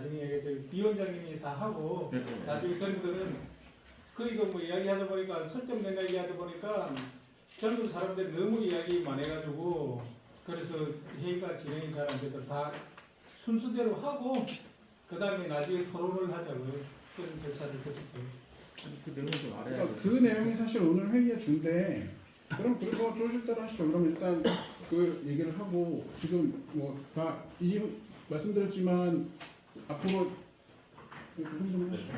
나중에 비원장님이 다 하고 네. 나중에 그분들은 이거 뭐 이야기하다 보니까 설득된 거 얘기하다 보니까 젊은 사람들이 너무 이야기 많아가지고 그래서 회의가 진행이 잘 안 돼서 다 순서대로 하고 그 다음에 나중에 토론을 하자고요. 그런 절차를 거쳤어요. 그 내용을 좀 알아야 그러니까 돼. 그 내용이 사실 오늘 회의의 주인데 그럼 그래서 좋으실 대로 하시죠. 그럼 일단 그 얘기를 하고 지금 뭐 다 말씀드렸지만 앞으로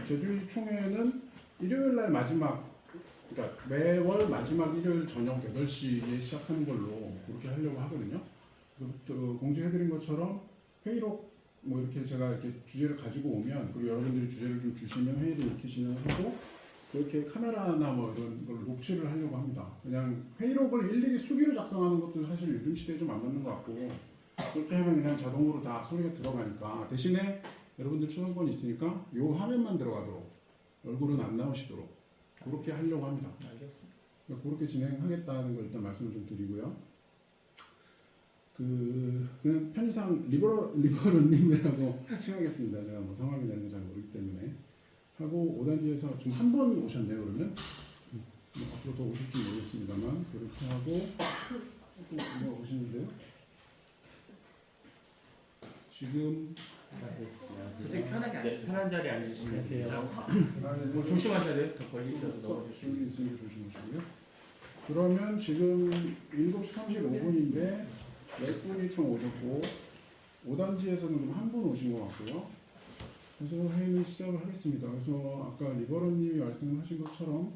제주일 총회는 일요일 날 마지막 그러니까 매월 마지막 일요일 저녁 8시에 시작하는 걸로 그렇게 하려고 하거든요. 그래서 공지해드린 것처럼 회의록 뭐 이렇게 제가 이렇게 주제를 가지고 오면 그리고 여러분들이 주제를 좀 주시면 회의를 이렇게 진행하고 그렇게 카메라나 뭐 이런 걸 녹취를 하려고 합니다. 그냥 회의록을 일일이 수기로 작성하는 것도 사실 요즘 시대에 좀 안 맞는 것 같고 그렇게 하면 그냥 자동으로 다 소리가 들어가니까 대신에 여러분들 수강권이 있으니까 요 화면만 들어가도록 얼굴은 안 나오시도록 그렇게 하려고 합니다. 알겠습니다. 그렇게 진행하겠다는 걸 일단 말씀을 좀 드리고요. 그냥 편의상 리버런님이라고 칭하겠습니다. 제가 뭐 성함이 되는 걸 잘 모르기 때문에 하고 5단지에서 좀 한 번 오셨네요. 그러면 뭐 앞으로 더 오실지 모르겠습니다만 그렇게 하고 또 뭐 오시는데요. 지금 솔직히 편하게 앉으세요. 편한 자리에 앉으시면 돼요. 뭐 조심하셔야 돼요. 더 걸리셔서 넘어지시면. 여기 있으니까 조심하시고요. 그러면 지금 7시 35분인데 10분이 총 오셨고 5단지에서는 한 분 오신 것 같고요. 그래서 회의 시작을 하겠습니다. 그래서 아까 리버런님이 말씀하신 것처럼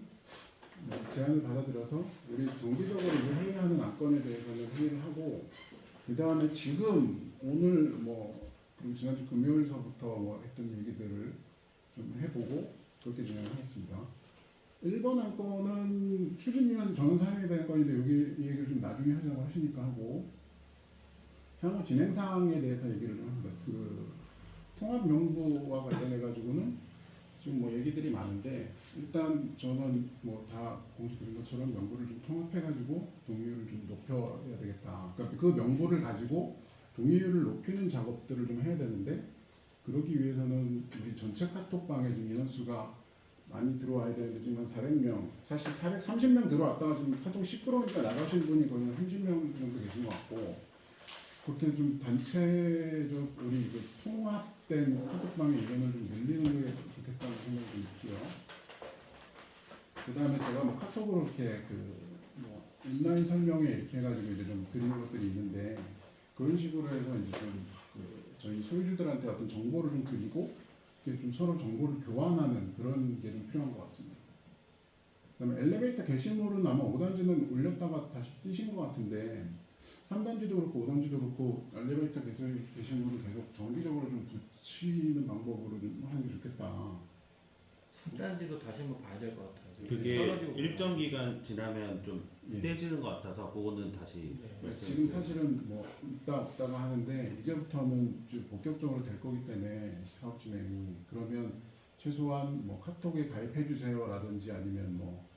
제안을 받아들여서 우리 정기적으로 이제 회의하는 안건에 대해서는 회의를 하고 그 다음에 지금 오늘 뭐 그리고 지난주 금요일서부터 뭐 했던 얘기들을 좀 해보고 그렇게 진행하겠습니다. 1번 안건은 추진위원 전원 사용에 대한 건인데 여기 이 얘기를 좀 나중에 하자고 하시니까 하고 향후 진행 사항에 대해서 얘기를 좀 합니다. 그 통합 명부와 관련해 가지고는 지금 뭐 얘기들이 많은데 일단 저는 뭐 다 공식드린 것처럼 명부를 좀 통합해 가지고 동의율을 좀 높여야 되겠다. 그러니까 그 명부를 가지고 동의율을 높이는 작업들을 좀 해야 되는데 그러기 위해서는 우리 전체 카톡방에 지금 인원수가 많이 들어와야 되는데 지금 한 400명, 사실 430명 들어왔다가 지금 카톡이 시끄러우니까 나가신 분이 거의 한 30명 정도 계신 것 같고 그렇게 좀 단체적 우리 그 통합된 카톡방의 의견을 좀 늘리는 게 좋겠다는 생각이 좀 있고요. 그 다음에 제가 뭐 카톡으로 이렇게 뭐 인라인 설명회 이렇게 해가지고 이제 좀 드리는 것들이 있는데 그런 식으로 해서 이제 좀 저희 소유주들한테 어떤 정보를 좀 드리고 좀 서로 정보를 교환하는 그런 게 좀 필요한 것 같습니다. 그다음에 엘리베이터 게시물은 아마 5단지는 올렸다가 다시 띄신 것 같은데 3단지도 그렇고 5단지도 그렇고 엘리베이터 게시물을 계속 정기적으로 좀 붙이는 방법으로 좀 하는 게 좋겠다. 3단지도 다시 한번 봐야 될 것 같아요. 그게 떨어지고 일정 기간 지나면 좀 예. 떼지는 것 같아서 그거는 다시 지금 사실은 뭐 있다 없다가 하는데 이제부터는 좀 본격적으로 될 거기 때문에 사업 진행이 그러면 최소한 뭐 카톡에 가입해 주세요라든지 아니면 뭐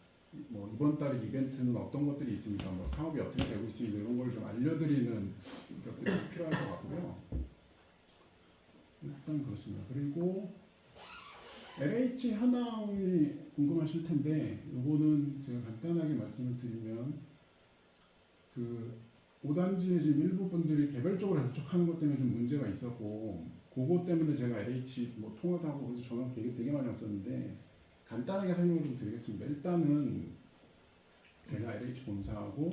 이번 달에 이벤트는 어떤 것들이 있습니까? 뭐 사업이 어떻게 되고 있습니까? 이런 걸 좀 알려드리는 것들이 필요할 것 같고요. 일단 그렇습니다. 그리고 LH 현황이 궁금하실 텐데 요거는 제가 간단하게 말씀을 드리면 그 5단지에 지금 일부 분들이 개별적으로 접촉하는 것 때문에 좀 문제가 있었고 그것 때문에 제가 LH 뭐 통화도 하고 그래서 전화 되게 많이 왔었는데 간단하게 설명을 좀 드리겠습니다. 일단은 제가 LH 본사하고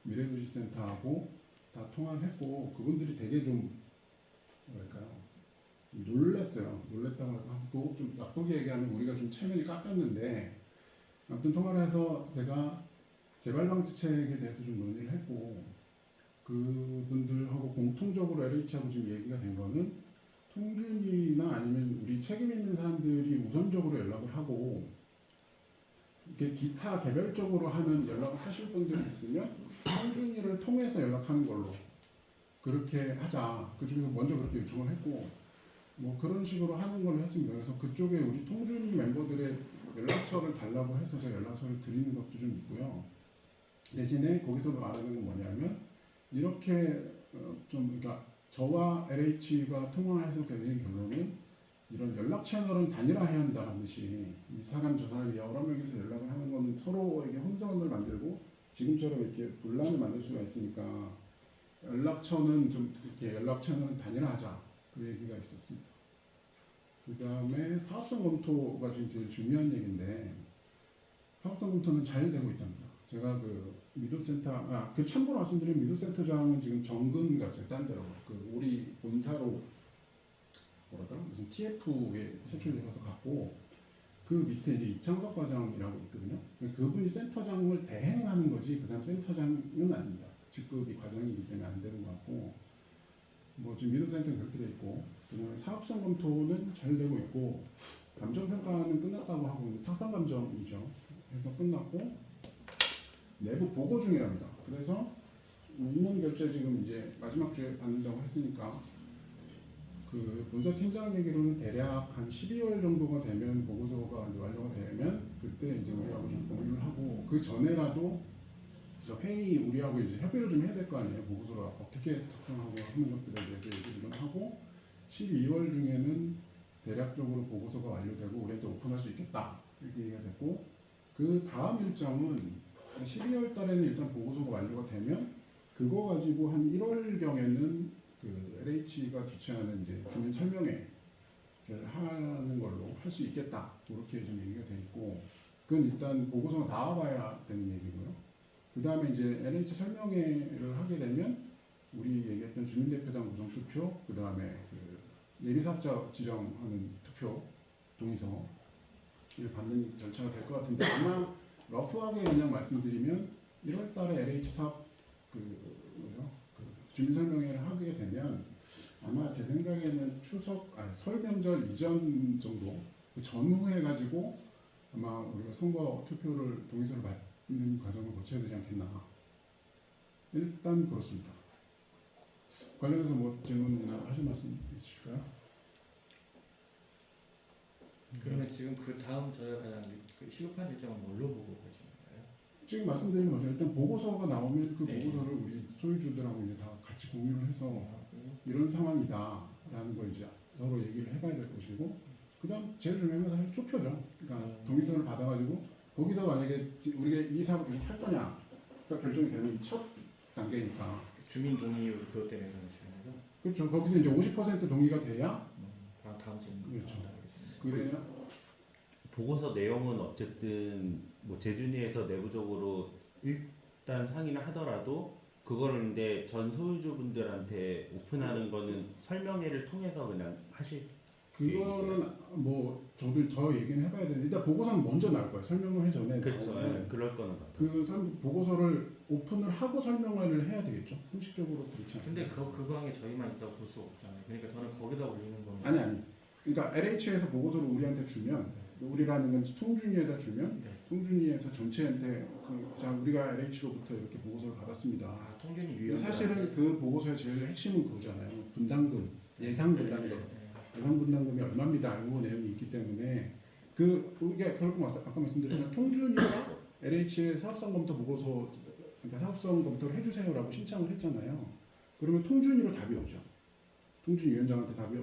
미래도시센터하고 다 통화를 했고 그분들이 되게 좀 뭐랄까요 놀랐어요. 놀랬다고 하고 좀 나쁘게 얘기하면 우리가 좀 체면이 깎였는데 아무튼 통화를 해서 제가 재발방지책에 대해서 좀 논의를 했고 그분들하고 공통적으로 LH하고 지금 얘기가 된 거는 통준이나 아니면 우리 책임 있는 사람들이 우선적으로 연락을 하고 이렇게 기타 개별적으로 하는 연락을 하실 분들이 있으면 통준이를 통해서 연락하는 걸로 그렇게 하자. 그중에서 먼저 그렇게 요청을 했고 뭐 그런 식으로 하는 걸로 했습니다. 그래서 그쪽에 우리 통준이 멤버들의 연락처를 달라고 해서 제가 연락처를 드리는 것도 좀 있고요. 대신에 거기서 말하는 건 뭐냐면 이렇게 좀 그러니까 저와 LH가 통화해서 내린 결론은 연락 채널은 단일화해야 한다 반드시. 이 사람 저 사람이 여러 명이서 연락을 하는 거는 서로에게 혼선을 만들고 지금처럼 이렇게 분란을 만들 수가 있으니까 연락처는 좀 이렇게 연락 채널은 단일화하자 그 얘기가 있었습니다. 그 다음에 사업성 검토가 지금 제일 중요한 얘기인데 사업성 검토는 잘 되고 있답니다. 제가 그 미도센터 그 참고로 말씀드리면 미도센터장은 지금 정근 갔어요. 딴 데로 그 우리 본사로 뭐라더라 무슨 TF에 세출돼서 갔고 그 밑에 이제 이창석 과장이라고 있거든요. 그분이 센터장을 대행하는 거지 그 사람 센터장은 아닙니다. 직급이 과장이기 때문에 안 되는 것 같고 뭐 지금 미도센터는 그렇게 돼 있고 그다음에 사업성 검토는 잘 되고 있고 감정 평가는 끝났다고 하고 탁상 감정이죠. 해서 끝났고 내부 보고 중이랍니다. 그래서 공무원 결제 지금 이제 마지막 주에 받는다고 했으니까 그 본사 팀장 얘기로는 대략 한 12월 정도가 되면 보고서가 이제 완료가 되면 그때 이제 우리하고 좀 공유를 하고 그 전에라도 저 회의 우리하고 이제 협의를 좀 해야 될 거 아니에요. 보고서를 어떻게 작성하고 하는 것들에 대해서 얘기를 좀 하고 12월 중에는 대략적으로 보고서가 완료되고 우리한테 오픈할 수 있겠다 이렇게 얘기가 됐고 그 다음 일정은 12월 달에는 일단 보고서가 완료가 되면 그거 가지고 한 1월 경에는 그 LH가 주최하는 이제 주민 설명회를 하는 걸로 할 수 있겠다 그렇게 좀 얘기가 돼 있고 그건 일단 보고서가 나와봐야 되는 얘기고요. 그 다음에 이제 LH 설명회를 하게 되면 우리 얘기했던 주민대표당 구성 투표 그 다음에 그 예비사업자 지정하는 투표 동의서를 받는 절차가 될 것 같은데 아마 러프하게 그냥 말씀드리면 1월 달에 LH 사업 그 주민설명회를 하게 되면 아마 제 생각에는 설 명절 이전 정도 그 전후에 가지고 아마 우리가 선거 투표를 동의서를 받는 과정을 거쳐야 되지 않겠나. 일단 그렇습니다. 관련해서 뭐 질문이나 하실 말씀 있으실까요? 그러면 지금 그 다음 저희가 그 시급한 일정은 뭘로 보고 계시는 거예요? 지금 말씀드린 거죠. 일단 보고서가 나오면 그 네. 보고서를 우리 소유주들하고 이제 다 같이 공유를 해서 이런 상황이다라는 걸 이제 서로 얘기를 해봐야 될 것이고, 그다음 제일 중요한 건 사실 투표죠. 그러니까 동의서를 받아가지고 거기서 만약에 우리가 이 사업을 계속 할 거냐가 결정이 되는 첫 단계니까. 주민 동의율 그것 때문에 그러시는 거죠? 그렇죠. 거기서 이제 50% 동의가 돼야 다음 질문. 그렇죠. 나가겠습니다. 그래야 보고서 내용은 어쨌든 뭐 재준이에서 내부적으로 일단 상의를 하더라도 그거를 근데 전 소유주분들한테 오픈하는 거는 설명회를 통해서 그냥 하실. 그거는 뭐 저도 저 얘기는 해봐야 되는데 일단 보고서는 먼저 나올 거예요. 설명회 전에 그렇죠. 나오면 예, 그럴 거는 같아요. 그 보고서를 오픈을 하고 설명회를 해야 되겠죠. 상식적으로 그렇지 않아요. 근데 그 방에 저희만 있다고 볼 수 없잖아요. 그러니까 저는 거기다 올리는 거는 아니. 그러니까 LH에서 보고서를 우리한테 주면 우리라는 건 통준위에다 주면 네. 통준위에서 전체한테 자 우리가 LH로부터 이렇게 보고서를 받았습니다. 아, 통준이 근데 유효. 사실은 그 보고서의 제일 핵심은 그거잖아요. 분담금, 예상 분담금. 예상 분담금이 얼마입니다. 이 내용이 있기 때문에 우리가 결국 아까 말씀드렸지만 통준위가 LH의 사업성 검토 보고서 그러니까 사업성 검토를 해주세요라고 신청을 했잖아요. 그러면 통준위로 답이 오죠. 통준위 위원장한테 답이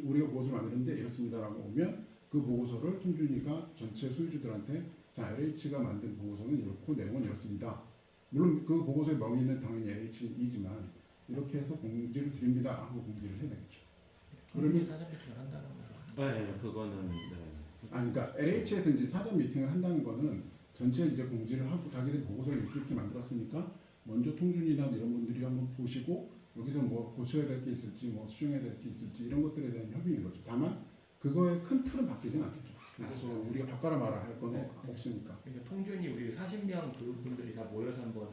우리가 보고서를 만드는데 이렇습니다라고 오면 그 보고서를 통준위가 전체 소유주들한테 자 LH가 만든 보고서는 이렇고 내용은 이렇습니다. 물론 그 보고서의 명의는 당연히 LH이지만 이렇게 해서 공지를 드립니다 하고 공지를 해야 되겠죠. 통준이 사전 미팅을 한다는 거죠. 네, 그거는 네. 그러니까 LH에서 이제 사전 미팅을 한다는 거는 전체 이제 공지를 하고 자기들 보고서를 이렇게 만들었으니까 먼저 통준이나 이런 분들이 한번 보시고 여기서 뭐 고쳐야 될 게 있을지 뭐 수정해야 될 게 있을지 이런 것들에 대한 협의인 거죠. 다만 그거의 큰 틀은 바뀌진 않겠죠. 그래서 우리가 바꿔라 말아 할 건 없으니까. 그러니까 통준이 우리 40명 그분들이 다 모여서 한번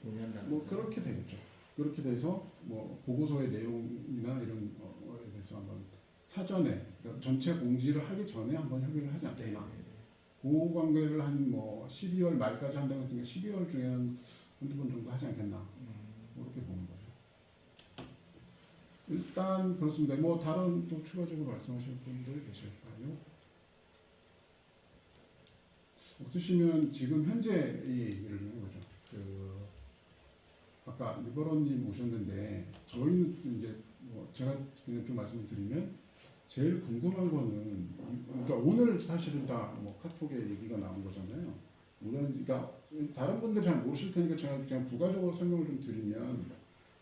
논의한다는 뭐 거죠. 그렇게 되겠죠. 그렇게 돼서 뭐 보고서의 내용이나 이런 거에 대해서 한번 사전에 그러니까 전체 공지를 하기 전에 한번 협의를 하지 네, 네, 않겠나. 네. 그 관계를 한 뭐 12월 말까지 한다고 했으니까 12월 중에는 한두 번 정도 하지 않겠나. 이렇게 보는 거죠. 일단 그렇습니다. 뭐 다른 또 추가적으로 말씀하실 분들 계실까요? 없으시면 지금 현재 이 얘기를 좀 해보죠. 아까 리버런님 오셨는데 저희는 이제 뭐 제가 그냥 좀 말씀을 드리면 제일 궁금한 거는 그러니까 오늘 사실은 다 뭐 카톡에 얘기가 나온 거잖아요. 그러니까 다른 분들 잘 모르실 테니까 제가 그냥 부가적으로 설명을 좀 드리면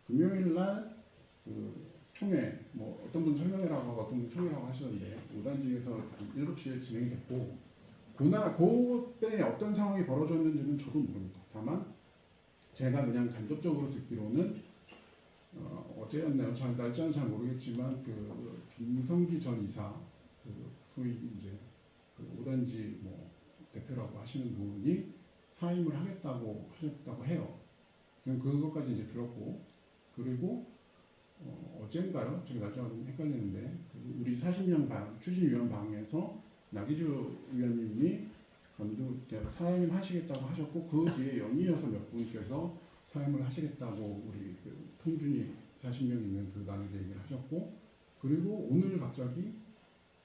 금요일 날그 총회 뭐 어떤 분 설명회라고 하고 어떤 분 총회라고 하시던데 5단지에서 7시에 진행이 됐고 그때 어떤 상황이 벌어졌는지는 저도 모릅니다. 다만 제가 그냥 간접적으로 듣기로는 어제였나요? 잘 날짜는 잘 모르겠지만 그 김성기 전 이사 그 소위 이제 그 5단지 뭐 대표라고 하시는 분이 사임을 하셨다고 해요. 저는 그것까지 이제 들었고 그리고 어젠가요? 제가 날짜가 좀 헷갈리는데 그 우리 40명 추진위원 방에서 나기주 위원님이 사임을 하시겠다고 하셨고 그 뒤에 연이어서 몇 분께서 사임을 하시겠다고 우리 그 통준이 40명 있는 그 단에서 얘기를 하셨고 그리고 오늘 갑자기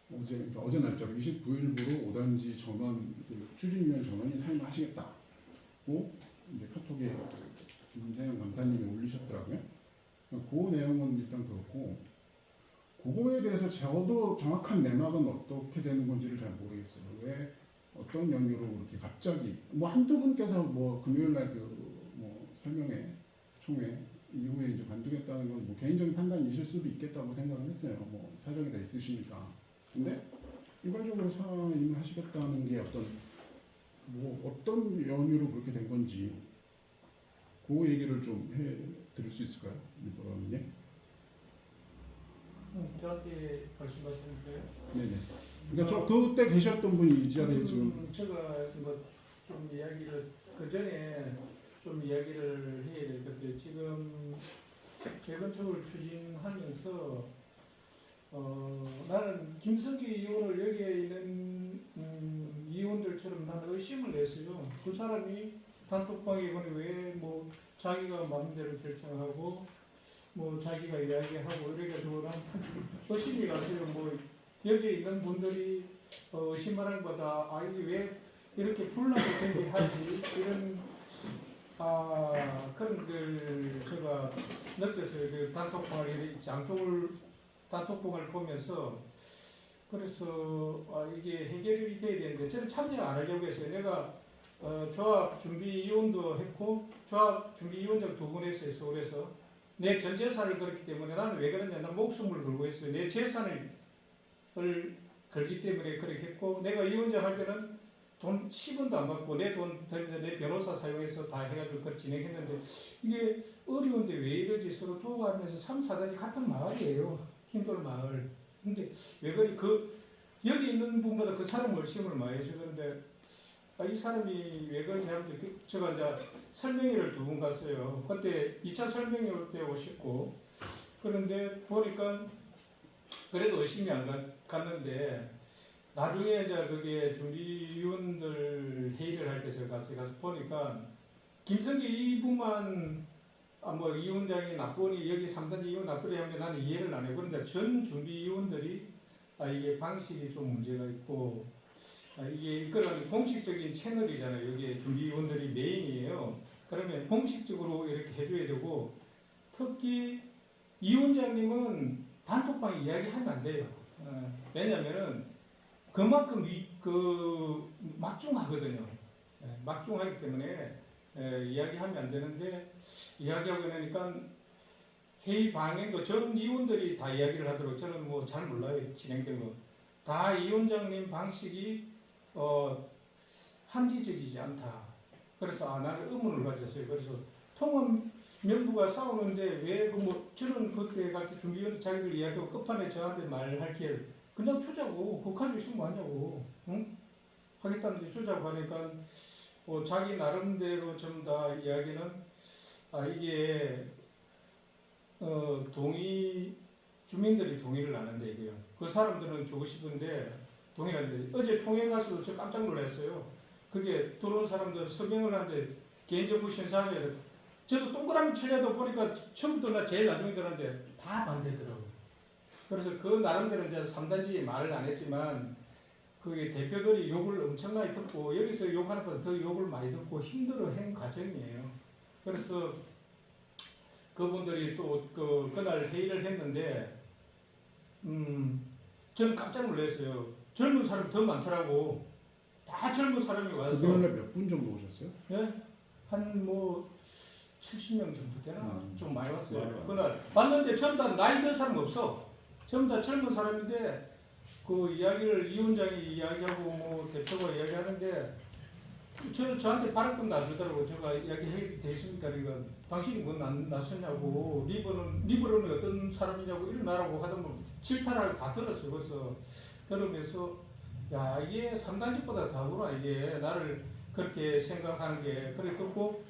어제 날짜로 29일부로 5단지 전원 그 추진위원 전원이 사임을 하시겠다고 이제 카톡에 김세영 감사님이 올리셨더라고요. 그 내용은 일단 그렇고 그거에 대해서 저도 정확한 내막은 어떻게 되는 건지를 잘 모르겠어요. 왜 어떤 연유로 그렇게 갑자기 뭐 한두 분께서 뭐 금요일 날 그 뭐 설명회 총회 이후에 이제 관두겠다는 건 뭐 개인적인 판단이실 수도 있겠다고 생각을 했어요. 뭐 사정이 다 있으시니까. 근데 일괄적으로 사임을 하시겠다는 게 어떤 연유로 그렇게 된 건지 그 얘기를 좀 해 드릴 수 있을까요, 리버런님? 저한테 말씀하시는 거예요? 네네. 그러니까 저 그때 계셨던 분이 이 자리에 지금 제가 뭐 좀 이야기를 그 전에 좀 이야기를 해야 될 건데 지금 재건축을 추진하면서 나는 김성기 의원을 여기에 있는 의원들처럼 나는 의심을 했어요. 그 사람이 단톡방에 보니 왜 뭐 자기가 마음대로 결정하고 뭐 자기가 이야기하고 이래가지고 난 의심이 갔어요. 뭐 여기에 있는 분들이 의심하는 거다. 이게 왜 이렇게 불나고 대비하지 이런 그런 걸 제가 느꼈어요. 그 단톡방을 보면서 그래서 이게 해결이 돼야 되는데 저는 참여 안 하려고 했어요. 내가 조합 준비위원도 했고 조합 준비위원장 2분 했어요. 서울에서 내 전 재산을 걸었기 때문에 나는 왜 그러냐, 난 목숨을 걸고 했어요. 내 재산을 걸기 때문에 그렇게 했고 내가 위원장 할 때는 돈 10원도 안 받고 내 돈 들면서 내 변호사 사용해서 다 해가지고 그걸 진행했는데 이게 어려운데 왜 이러지? 서로 도와가면서 3, 4단지 같은 마을이에요. 흰돌 마을. 근데 왜 그래? 여기 있는 분보다 그 사람 의심을 많이 해서 그런데 이 사람이 왜 그러냐 하면 제가 이제 설명회를 2번 갔어요. 그때 2차 설명회 올 때 오셨고 그런데 보니까 그래도 의심이 안 갔는데 나중에 이제 그게 준비위원들 회의를 할 때 제가 가서 보니까 김성기 이분만 뭐 위원장이 나쁘니 여기 3단지 위원 나쁘니 하면 나는 이해를 안 해요. 그런데 전 준비위원들이 이게 방식이 좀 문제가 있고 이게 이거는 공식적인 채널이잖아요. 여기 준비위원들이 메인이에요. 그러면 공식적으로 이렇게 해줘야 되고 특히 위원장님은 단톡방 이야기하면 안 돼요. 왜냐면은 그만큼 막중하거든요. 막중하기 때문에 이야기하면 안 되는데 이야기하고 이러니까 회의 방에도 전 위원들이 다 이야기를 하도록 저는 뭐 잘 몰라요. 진행된 거. 다 위원장님 방식이 합리적이지 않다. 그래서 나는 의문을 가졌어요. 그래서 통합 명부가 싸우는데 왜 저는 그때 갈 때 준비위원 자기들 이야기하고 끝판에 저한테 말할 기회를 그냥 주자고 그거 가지고 있으면 뭐하냐고 응? 하겠다는데 주자고 하니까 자기 나름대로 전부 다 이야기는 이게 주민들이 동의를 안 한대 이거요. 그 사람들은 주고 싶은데 동의를 안 한대. 어제 총회 가서도 저 깜짝 놀랐어요. 그게 들어온 사람들 서명을 하는데 개인정보 신사에 저도 동그라미 칠려도 보니까 처음부터 나 제일 나중에 들었는데 다 반대더라고요. 그래서 그 나름대로 이제 3단지에 말을 안 했지만 그게 대표들이 욕을 엄청나게 듣고 여기서 욕하는 것보다 더 욕을 많이 듣고 힘들어한 과정이에요. 그래서 그분들이 또 그날 회의를 했는데 저는 깜짝 놀랐어요. 젊은 사람이 더 많더라고. 다 젊은 사람이 와서. 그날에 몇 분 정도 오셨어요? 예? 한 뭐 70명 정도 되나? 좀 많이 왔어요. 많이 그날 왔는데 전부 다 나이 든 사람 없어. 전부 다 젊은 사람인데 그 이야기를 이 원장이 이야기하고 뭐 대표가 이야기하는데 저한테 발언권도 안 주더라고. 제가 이야기해 돼 있습니까? 그러니까 당신이 뭐 낯섰냐고 리버는 어떤 사람이냐고 일어나라고 하던 질타를 다 들었어요. 그래서 들으면서 야 이게 3단지보다 다구나 이게 나를 그렇게 생각하는 게 그래 듣고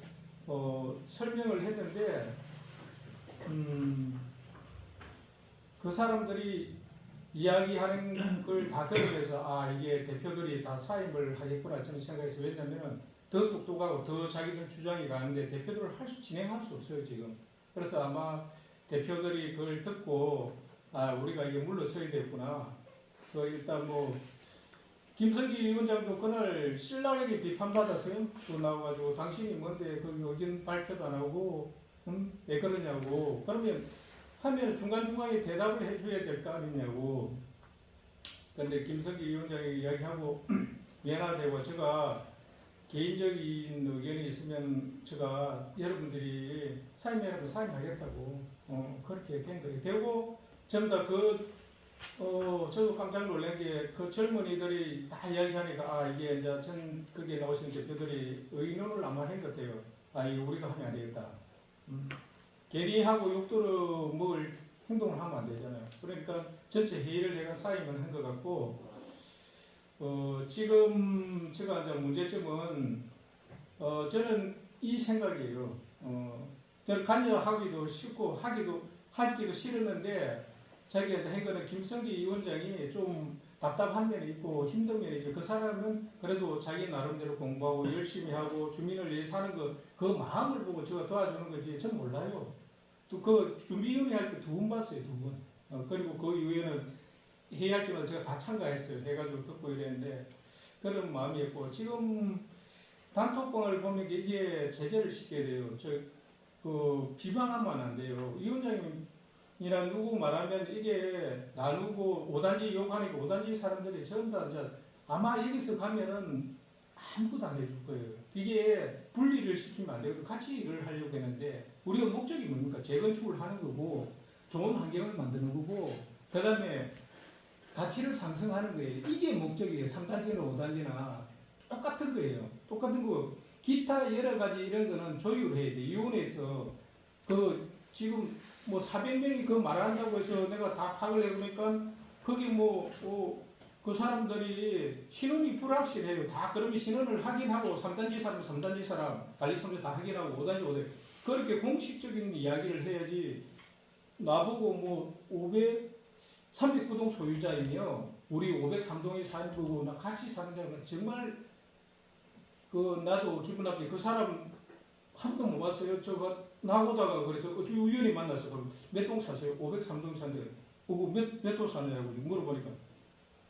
설명을 했는데 그 사람들이 이야기하는 걸 다 들으면서 아 이게 대표들이 다 사임을 하겠구나 저는 생각했어요. 왜냐하면 더 똑똑하고 더 자기들 주장이 가는데 대표들을 진행할 수 없어요 지금. 그래서 아마 대표들이 그걸 듣고 아 우리가 이게 물러서야 됐구나. 일단 뭐 김성기 위원장도 그날 신랄하게 비판받았어요. 또 나와가지고 당신이 뭔데 거기 의견 발표도 안 하고 왜 그러냐고. 그러면 하면 중간중간에 대답을 해줘야 될 거 아니냐고. 근데 김성기 위원장이 이야기하고 미안하다고 제가 개인적인 의견이 있으면 제가 여러분들이 사임이라도 사임하겠다고 그렇게 된 거예요. 되고 전부 다 저도 깜짝 놀란 게 그 젊은이들이 다 이야기하니까 아 이게 이제 전 거기에 나오신 대표들이 의논을 아마 한 것 같아요. 아 이거 우리가 하면 안 되겠다. 괜히 하고 욕도로 먹을 행동을 하면 안 되잖아요. 그러니까 전체 회의를 내가 사임을 한 것 같고 지금 제가 이제 문제점은 저는 이 생각이에요. 저는 관여하기도 싫고 하기도 싫었는데 자기가 한 거는 김성기 위원장이 좀 답답한 면이 있고 힘든 면이 있죠. 그 사람은 그래도 자기 나름대로 공부하고 열심히 하고 주민을 위해 사는 그 마음을 보고 제가 도와주는 거지 전 몰라요. 또 그 준비위원회 할 때 2번 봤어요. 2번. 그리고 그 이후에는 회의할 때마다 제가 다 참가했어요. 해가지고 듣고 이랬는데 그런 마음이었고 지금 단톡방을 보면 이게 제재를 시켜야 돼요. 비방하면 안 돼요. 위원장님이랑 누구 말하면 이게 나누고 5단지 욕하니까 5단지 사람들이 전부 다 이제 아마 여기서 가면은 아무것도 안 해줄 거예요. 이게 분리를 시키면 안 되고 같이 일을 하려고 했는데 우리가 목적이 뭡니까? 재건축을 하는 거고 좋은 환경을 만드는 거고 그 다음에 가치를 상승하는 거예요. 이게 목적이에요. 3단지나 5단지나 똑같은 거예요. 똑같은 거. 기타 여러 가지 이런 거는 조율해야 돼. 위원회에서 지금 뭐 400명이 그 말한다고 해서 내가 다 파악을 해보니까 거기 그 사람들이 신원이 불확실해요. 다 그러면 신원을 확인하고 3단지 사람, 3단지 사람, 관리사무소 다 확인하고 5단지, 5단지 그렇게 공식적인 이야기를 해야지 나보고 309동 소유자이며 우리 503동에 사는 거고 나 같이 사는 자가 정말 나도 기분 나쁘게 그 사람 한 번도 못 봤어요. 저가 나오다가 그래서 우연히 만났어. 그럼 몇 동 사세요? 503동 사는데 몇 동 사느냐고 물어보니까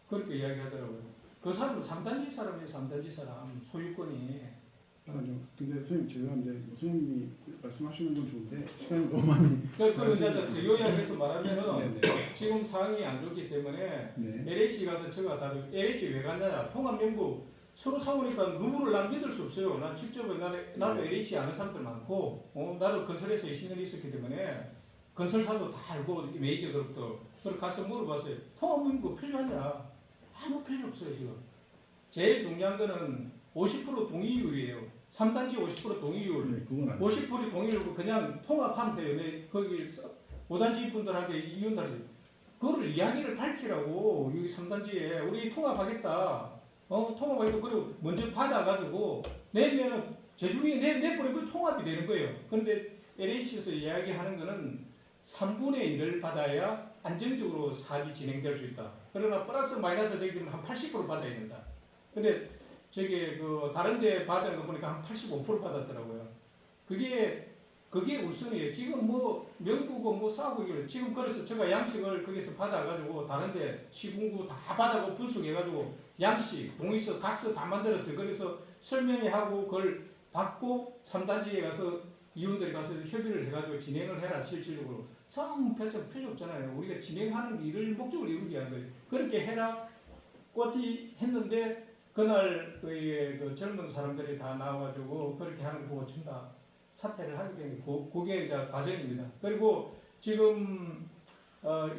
그렇게 이야기하더라고요. 그 사람은 3단지 사람이에요. 3단지 사람 소유권이. 아니요. 근데 선생님 죄송한데 선생님이 말씀하시는 건 좋은데 시간이 너무 많이. 그런데 요약해서 말하면은 네네. 지금 상황이 안 좋기 때문에 네. LH 가서 제가 다 LH 왜 갔냐? 통합명부 서로 사오니까 누구를 난 믿을 수 없어요. 난 직접 나도 LH 아는 사람들 많고 나도 건설에서 20년 있었기 때문에 건설사도 다 알고 메이저 그룹도 그걸 가서 물어봤어요. 통합명부 필요하냐? 아무 필요 없어요 지금. 제일 중요한 거는 50% 동의율이에요. 3단지 50% 동의율. 네, 그건 아니에요. 50% 동의율 그냥 통합하면 돼요. 거기 5단지 분들한테 이혼하는 그거를 이야기를 밝히라고. 여기 3단지에 우리 통합하겠다. 통합하겠다. 그리고 먼저 받아가지고 내면은 제주에 내보내고 통합이 되는 거예요. 그런데 LH에서 이야기하는 거는 3분의 1을 받아야 안정적으로 사업이 진행될 수 있다. 그러나 플러스 마이너스 되기 때문에 한 80% 받아야 된다. 근데 다른 데 받은 거 보니까 한 85% 받았더라고요. 그게 우선이에요. 지금 명구고 싸우고 지금 그래서 제가 양식을 거기서 받아가지고 다른 데 시군구 다 받아고 분석해가지고 양식, 동의서, 각서 다 만들었어요. 그래서 설명회 하고 그걸 받고 3단지에 가서 위원들이 가서 협의를 해가지고 진행을 해라 실질적으로 상황 펼쳐 필요 없잖아요. 우리가 진행하는 일을 목적을 이루기 위한 거예요. 그렇게 해라 꼬지 했는데 그날 그 젊은 사람들이 다 나와가지고 그렇게 하는 거 보고 전부 다 사퇴를 하게 된 그게 이제 과정입니다. 그리고 지금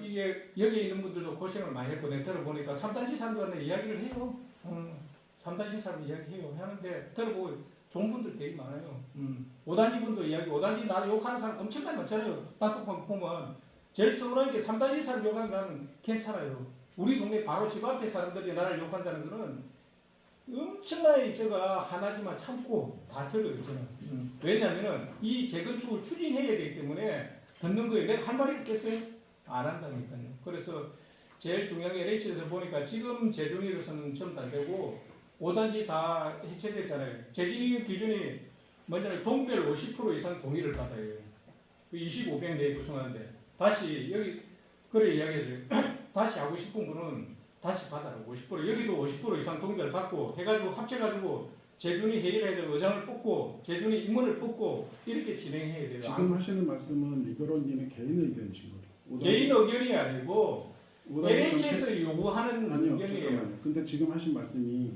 이게 여기 있는 분들도 고생을 많이 했고 내가 들어보니까 3단지 사람들한테 이야기를 해요. 3단지 사람 이야기해요. 하는데 들어보고 좋은 분들 되게 많아요. 5단지 분도 이야기, 5단지 나 욕하는 사람 엄청나게 많잖아요. 단톡방 보면 제일 서운한 게 3단지 사람 욕하는 나는 괜찮아요. 우리 동네 바로 집 앞에 사람들이 나를 욕한다는 거는 엄청나게 제가 하나지만 참고 다 들어요. 저는. 왜냐하면 이 재건축을 추진해야 되기 때문에 듣는 거예요. 내가 할 말이 있겠어요? 안 한다니까요. 그래서 제일 중요한 게 LH에서 보니까 지금 재준이로서는 전부 안 되고 5단지 다 해체됐잖아요. 재준이 기준이 뭐냐면 동별 50% 이상 동의를 받아요. 2500 내에 구성하는데 다시 여기 그래 이야기해줘요. 다시 하고 싶은 분은 다시 받아라고 50% 여기도 50% 이상 동의를 받고 해가지고 합쳐가지고 재준이 회의를 해서 의장을 뽑고 재준이 임원을 뽑고 이렇게 진행해야 돼요. 지금 하시는 말씀은 리버럴님의 개인 의견이신 거죠? 개인 의견이 아니고 5단지 LH에서 요구하는 아니요, 의견이에요. 잠깐만요. 근데 지금 하신 말씀이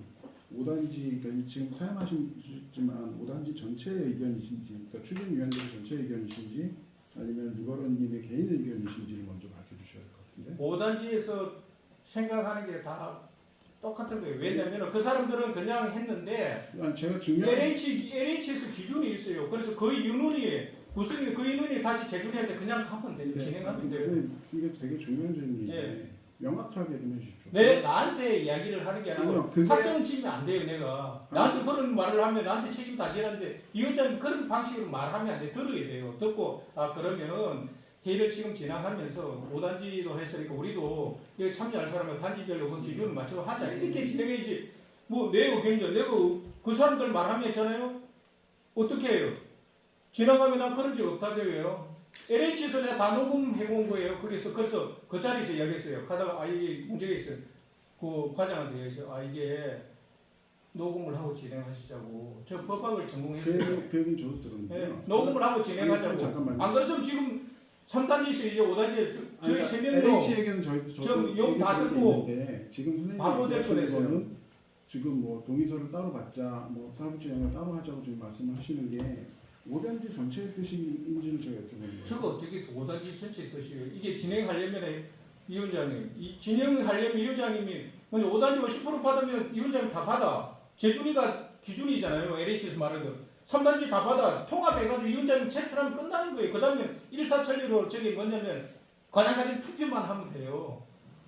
5단지, 그러니까 지금 사용하시지만 5단지 전체의 의견이신지, 그러니까 추진위원들 전체 의견이신지 아니면 리버럴님의 개인 의견이신지를 먼저 밝혀주셔야 될 것 같은데. 5단지에서 생각하는 게 다 똑같은 거예요. 왜냐하면 그 사람들은 그냥 했는데 아니, 제가 중요한 LH에서 기준이 있어요. 그래서 그 인원이 구성이 그 인원이 다시 재준이한테 그냥 하면 돼요. 진행하면 돼요. 이게 되게 중요한 질문인데 네. 명확하게 좀 해주십시오. 나한테 이야기를 하는 게 아니고 아니요, 그게- 확정 지으면 안 돼요. 내가 나한테 그런 말을 하면 나한테 책임 다 지는데 위원장님 그런 방식으로 말하면 안 돼. 들어야 돼요. 듣고 그러면은 회의를 지금 진행하면서 5단지도 했으니까 우리도 여기 참여할 사람은 단지별로 그 기준을 맞춰 하자. 이렇게 진행해야지. 뭐 내 의견이죠. 내가 그 사람들 말하면 있잖아요. 어떻게 해요? 지나가면 난 그런 적 없다고 해요. LH에서 내가 다 녹음해본 거예요. 그래서 그 자리에서 이야기했어요. 가다가 이게 문제가 있어요. 그 과장한테 얘기했어요. 이게 녹음을 하고 진행하시자고. 저 법학을 전공했어요. 그 얘기는 저도 들었는데요. 네, 녹음을 하고 진행하자고. 잠깐만요. 안 그렇으면 지금 3단지에서 이제 5단지에 저희 세 명도 LH 얘기는 저희도 좀 욕다 듣고 있는데 지금 선생님이 바보 될 얘기하시는 뻔했어요. 거는 지금 뭐 동의서를 따로 받자, 뭐 사업 진행을 따로 하자고 지금 말씀하시는 게 5단지 전체의 뜻인지를 제가 여쭤보는 거예요. 저거 어떻게 5단지 전체 뜻이에요? 이게 진행하려면 위원장님, 진행하려면 위원장님이 먼저 5단지 50% 받으면 위원장님 다 받아. 재준이가 기준이잖아요. LH에서 말하는 3단지 다 받아. 통합해가지고 위원장님 제출하면 끝나는 거예요. 그 다음에 일사천리로 저기 뭐냐면 과장까지 투표만 하면 돼요.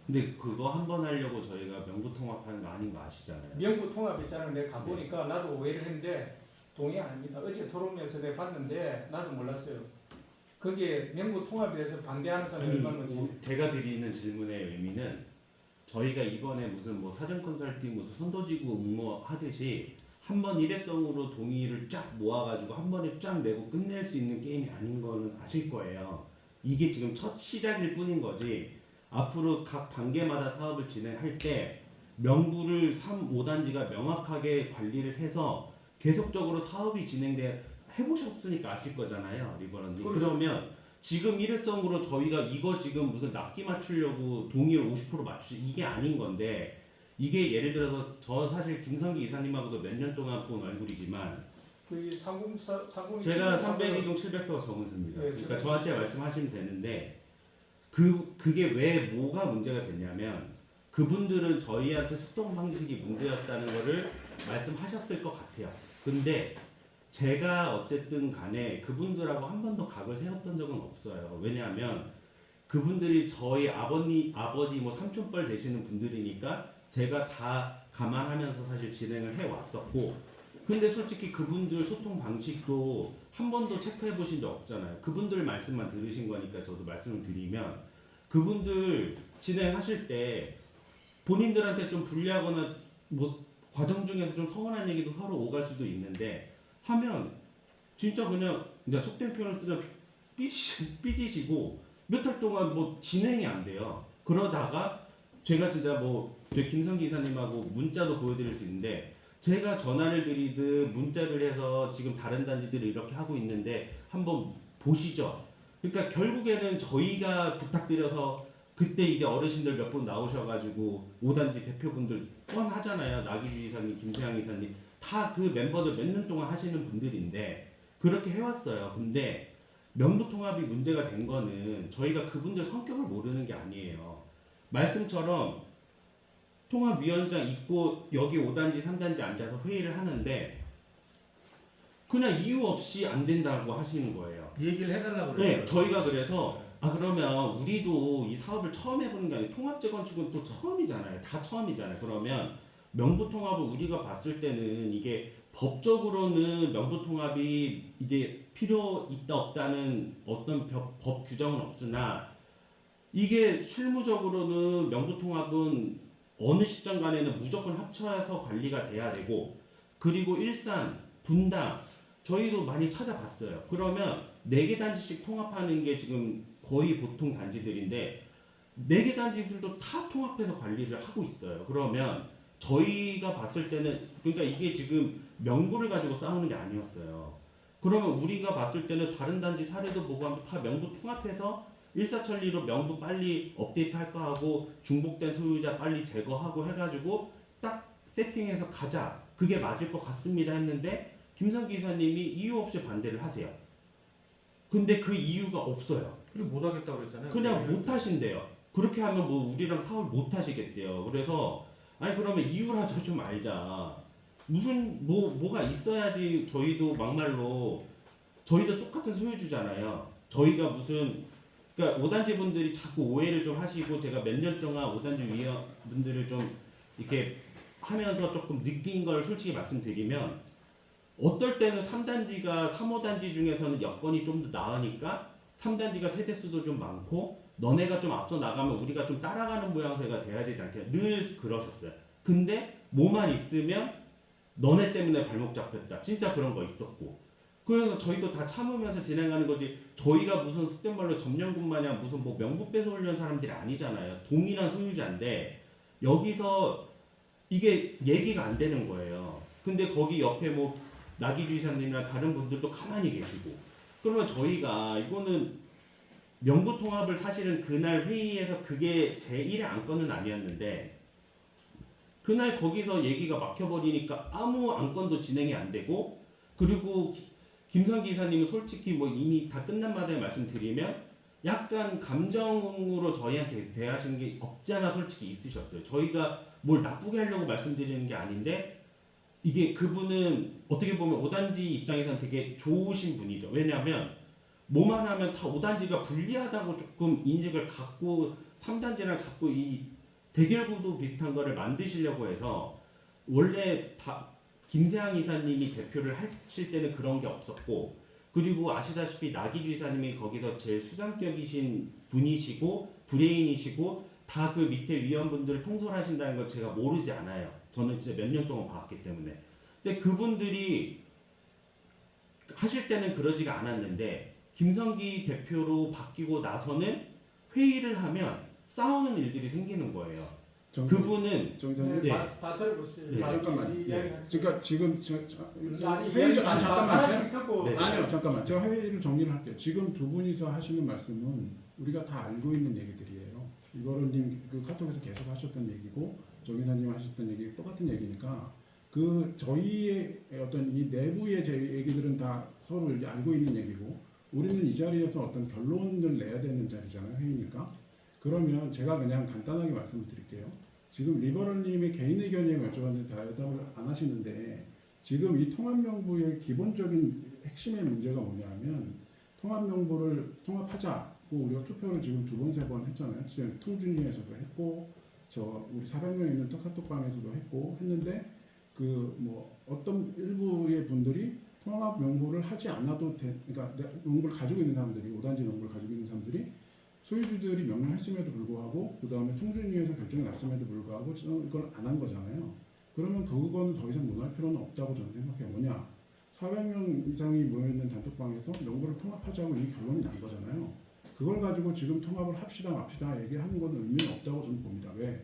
근데 그거 한 번 하려고 저희가 명부 통합하는 거 아닌 거 아시잖아요. 명부 통합했잖아요. 내가 가보니까 나도 오해를 했는데 동의 아닙니다. 어제 토론에서 내가 봤는데 나도 몰랐어요. 거기에 명부 통합에 대해서 반대하는 사람이 얼마나 제가 드리는 질문의 의미는 저희가 이번에 무슨 뭐 사전 컨설팅 무슨 선도지구 응모하듯이 한 번 일회성으로 동의를 쫙 모아가지고 한 번에 쫙 내고 끝낼 수 있는 게임이 아닌 거는 아실 거예요. 이게 지금 첫 시작일 뿐인 거지. 앞으로 각 단계마다 사업을 진행할 때 명부를 5단지가 명확하게 관리를 해서 계속적으로 사업이 진행돼 해보셨으니까 아실 거잖아요, 리버런님. 그러면 지금 일회성으로 저희가 이거 지금 무슨 납기 맞추려고 동의를 50% 맞추지 이게 아닌 건데 이게 예를 들어서 저 사실 김성기 이사님하고도 몇 년 동안 본 얼굴이지만 그 30 제가 302동 700서 정은수입니다. 네, 그러니까 저한테 말씀하시면 되는데 그게 왜 뭐가 문제가 됐냐면 그분들은 저희한테 소통 방식이 문제였다는 거를 말씀하셨을 것 같아요. 근데 제가 어쨌든 간에 그분들하고 한 번도 각을 세웠던 적은 없어요. 왜냐하면 그분들이 저희 아버지 뭐 삼촌뻘 되시는 분들이니까 제가 다 감안하면서 사실 진행을 해왔었고 근데 솔직히 그분들 소통 방식도 한 번도 체크해 보신 적 없잖아요. 그분들 말씀만 들으신 거니까 저도 말씀을 드리면 그분들 진행하실 때 본인들한테 좀 불리하거나 뭐 과정 중에서 좀 서운한 얘기도 서로 오갈 수도 있는데 하면 진짜 그냥 속된 표현을 쓰면 삐지시고 몇 달 동안 뭐 진행이 안 돼요. 그러다가 제가 진짜 뭐 저희 김성기 이사님하고 문자도 보여드릴 수 있는데 제가 전화를 드리든 문자를 해서 지금 다른 단지들이 이렇게 하고 있는데 한번 보시죠. 그러니까 결국에는 저희가 부탁드려서 그때 이제 어르신들 몇 분 나오셔가지고 5단지 대표분들 뻔하잖아요. 나기주 이사님, 김세양 이사님 다 그 멤버들 몇 년 동안 하시는 분들인데 그렇게 해왔어요. 근데 명부통합이 문제가 된 거는 저희가 그분들 성격을 모르는 게 아니에요. 말씀처럼 통합위원장 있고 여기 5단지, 3단지 앉아서 회의를 하는데 그냥 이유 없이 안 된다고 하시는 거예요. 얘기를 해달라고 그래요. 네, 저희가 그래서 그러면 우리도 이 사업을 처음 해보는 게 아니고 통합재건축은 또 처음이잖아요. 다 처음이잖아요. 그러면 명부통합을 우리가 봤을 때는 이게 법적으로는 명부통합이 이제 필요 있다 없다는 어떤 법 규정은 없으나 이게 실무적으로는 명부통합은 어느 시점 간에는 무조건 합쳐서 관리가 돼야 되고 그리고 일산, 분당 저희도 많이 찾아봤어요. 그러면 4개 단지씩 통합하는 게 지금 거의 보통 단지들인데 4개 단지들도 다 통합해서 관리를 하고 있어요. 그러면 저희가 봤을 때는 그러니까 이게 지금 명부를 가지고 싸우는 게 아니었어요. 그러면 우리가 봤을 때는 다른 단지 사례도 보고 하면 다 명부 통합해서 일사천리로 명부 빨리 업데이트 할 거 하고 중복된 소유자 빨리 제거하고 해가지고 딱 세팅해서 가자. 그게 맞을 것 같습니다 했는데 김성기 이사님이 이유 없이 반대를 하세요. 근데 그 이유가 없어요. 그리고 못 하겠다고 그랬잖아요. 그냥 못 하신대요. 그렇게 하면 뭐 우리랑 사업 못 하시겠대요. 그래서 아니 그러면 이유라도 좀 알자. 무슨 뭐가 있어야지 저희도 막말로 저희도 똑같은 소유주잖아요. 저희가 무슨 그러니까 5단지 분들이 자꾸 오해를 좀 하시고 제가 몇 년 동안 5단지 위원분들을 좀 이렇게 하면서 조금 느낀 걸 솔직히 말씀드리면 어떨 때는 3단지가 3, 5단지 중에서는 여건이 좀 더 나으니까 3단지가 세대수도 좀 많고 너네가 좀 앞서 나가면 우리가 좀 따라가는 모양새가 돼야 되지 않겠냐 늘 그러셨어요. 근데 뭐만 있으면 너네 때문에 발목 잡혔다. 진짜 그런 거 있었고 그래서 저희도 다 참으면서 진행하는 거지 저희가 무슨 속된 말로 점령군 마냥 무슨 뭐 명부 뺏어오려는 사람들이 아니잖아요. 동일한 소유자인데 여기서 이게 얘기가 안 되는 거예요. 근데 거기 옆에 뭐 나기주 이사님이나 다른 분들도 가만히 계시고 그러면 저희가 이거는 명부통합을 사실은 그날 회의에서 그게 제1의 안건은 아니었는데 그날 거기서 얘기가 막혀버리니까 아무 안건도 진행이 안 되고 그리고 김성기 이사님은 솔직히 뭐 이미 다 끝난 마당에 말씀드리면 약간 감정으로 저희한테 대하시는 게 없지 않아 솔직히 있으셨어요. 저희가 뭘 나쁘게 하려고 말씀드리는 게 아닌데 이게 그분은 어떻게 보면 5단지 입장에서는 되게 좋으신 분이죠. 왜냐하면 뭐만 하면 다 5단지가 불리하다고 조금 인식을 갖고 3단지랑 자꾸 이 대결구도 비슷한 거를 만드시려고 해서 원래 다 김세양 이사님이 대표를 하실 때는 그런 게 없었고 그리고 아시다시피 나기주 이사님이 거기서 제일 수장격이신 분이시고 브레인이시고 다 그 밑에 위원분들을 통솔하신다는 걸 제가 모르지 않아요. 저는 진짜 몇 년 동안 봤기 때문에. 근데 그분들이 하실 때는 그러지가 않았는데 김성기 대표로 바뀌고 나서는 회의를 하면 싸우는 일들이 생기는 거예요. 그분은 정의사님 네. 다 들어보세요. 네. 잠깐만. 이야기 그러니까 지금 아니 회의 이야기 잠깐만. 하나씩 듣고 네. 아니요, 잠깐만. 제가 회의를 정리를 할게요. 지금 두 분이서 하시는 말씀은 우리가 다 알고 있는 얘기들이에요. 이거를 님 그 카톡에서 계속 하셨던 얘기고 정의사님 하셨던 얘기 똑같은 얘기니까 그 저희의 어떤 이 내부의 제 얘기들은 다 서로 이제 알고 있는 얘기고 우리는 이 자리에서 어떤 결론을 내야 되는 자리잖아요. 회의니까. 그러면 제가 그냥 간단하게 말씀을 드릴게요. 지금 리버럴님의 개인 의견이에요. 여쭤봤는데 대답을 안 하시는데 지금 이 통합명부의 기본적인 핵심의 문제가 뭐냐면 통합명부를 통합하자고 우리가 투표를 지금 2번, 3번 했잖아요. 지금 통준위에서도 했고 저 우리 400명 있는 카톡방에서도 했고 했는데 그 뭐 어떤 일부의 분들이 통합명부를 하지 않아도 그러니까 명부를 가지고 있는 사람들이 5단지 명부를 가지고 있는 사람들이 소유주들이 명령했음에도 불구하고 그 다음에 통준위에서 결정이 났음에도 불구하고 이걸 안 한 거잖아요. 그러면 그거는 더 이상 논할 필요는 없다고 저는 생각해요. 뭐냐 400명 이상이 모여있는 단톡방에서 명부를 통합하자고 이미 결론이 난 거잖아요. 그걸 가지고 지금 통합을 합시다 맙시다 얘기하는 거는 의미는 없다고 저는 봅니다. 왜?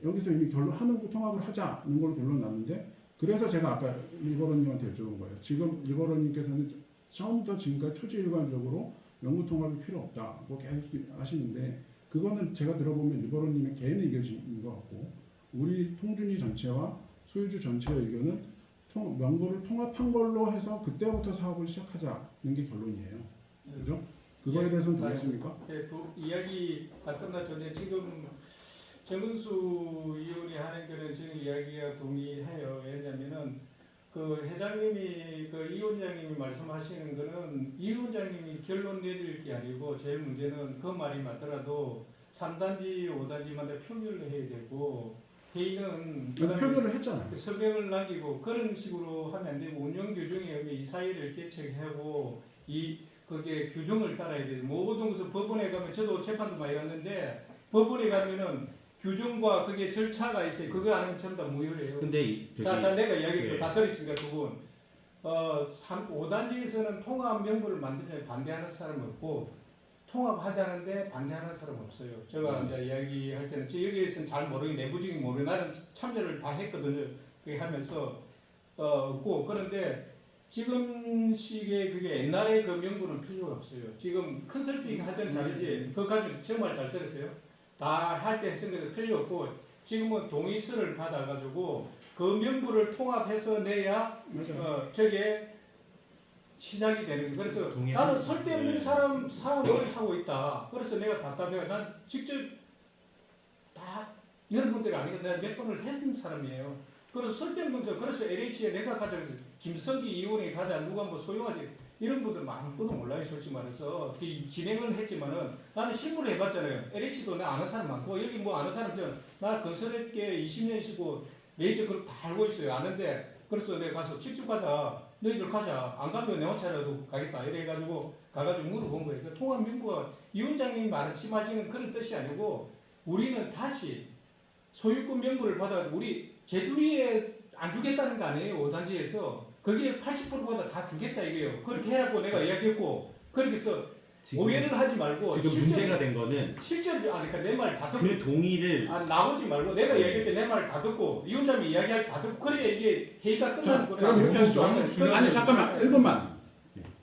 여기서 이미 통합을 하자는 걸로 결론 났는데 그래서 제가 아까 리버로님한테 여쭤본 거예요. 지금 리버로님께서는 처음부터 지금까지 초지일관적으로 연구 통합이 필요 없다고 계속 하시는데 그거는 제가 들어보면 리버로님의 개인 의견인 것 같고 우리 통준위 전체와 소유주 전체의 의견은 명부를 통합한 걸로 해서 그때부터 사업을 시작하자는 게 결론이에요. 그죠? 그거에 대해서는 동의하십니까? 네, 이야기 다 끝났던데 지금 정은수 의원이 하는 거는 저는 이야기가 동의해요. 왜냐면은 그 회장님이 그 이 원장님이 말씀하시는 거는 이 원장님이 결론 내릴 게 아니고 제일 문제는 그 말이 맞더라도 3단지, 5단지마다 표결을 해야 되고 회의는 표결을 했잖아요. 서명을 남기고 그런 식으로 하면 안 되고 운영 규정에 이 사회를 개척하고 그게 규정을 따라야 돼요. 모든 것을 법원에 가면 저도 재판도 많이 갔는데 법원에 가면은 규정과 그게 절차가 있어요. 그거 안 하면 전부 다 무효예요. 근데 자, 내가 이야기 예. 다 들으시니까 두 분. 5단지에서는 통합 명부를 만드는 반대하는 사람은 없고 통합하자는데 반대하는 사람은 없어요. 제가 이제 이야기할 때는 여기에서는 잘 모르게 내부적인 모르게 나는 참여를 다 했거든요. 그게 하면서 없고 그런데 지금 시기에 그게 옛날에 그 명부는 필요가 없어요. 지금 컨설팅 하던 자료지 그까지 정말 잘 들었어요. 다 할 때 했은 것도 필요 없고 지금은 동의서를 받아가지고 그 명부를 통합해서 내야 저게 시작이 되는 거예요. 그래서 나는 쓸데없는 사업을 하고 있다. 그래서 내가 답답해요. 난 직접 다 여러분들이 아니고 내가 몇 번을 했던 사람이에요. 그래서 쓸데없는 거 그래서 LH에 내가 가자 김성기 의원이 가자 누가 뭐 소용하지 이런 분들 아무것도 몰라요. 솔직히 말해서 진행을 했지만은 나는 실무를 해봤잖아요. LH도 내가 아는 사람 많고 여기 뭐 아는 사람 나 건설업계 20년 있고 메이저 그룹 다 알고 있어요. 아는데 그래서 내가 가서 직접 가자. 너희들 가자. 안 가면 내 혼자라도 가겠다. 이래 가지고 가가지고 물어본 거예요. 그 통합 명부가 이 원장님이 말씀하시는 그런 뜻이 아니고 우리는 다시 소유권 명부를 받아가지고 우리 제주리에 안 주겠다는 거 아니에요. 5단지에서. 거기에 80%보다 다 주겠다 이거예요. 그렇게 해라고 내가 이야기했고 그렇게 해서 오해를 하지 말고 지금 문제가 된 거는 실제로 그러니까 내 말 다 듣고 그 동의를 나오지 말고 내가 이야기할 때 내 말 다 듣고 이 원장님이 이야기할 때 다 듣고 그래야 이게 회의가 자, 끝나는 거예요. 그럼 이렇게 하시죠. 그러면 아니 잠깐만 1분만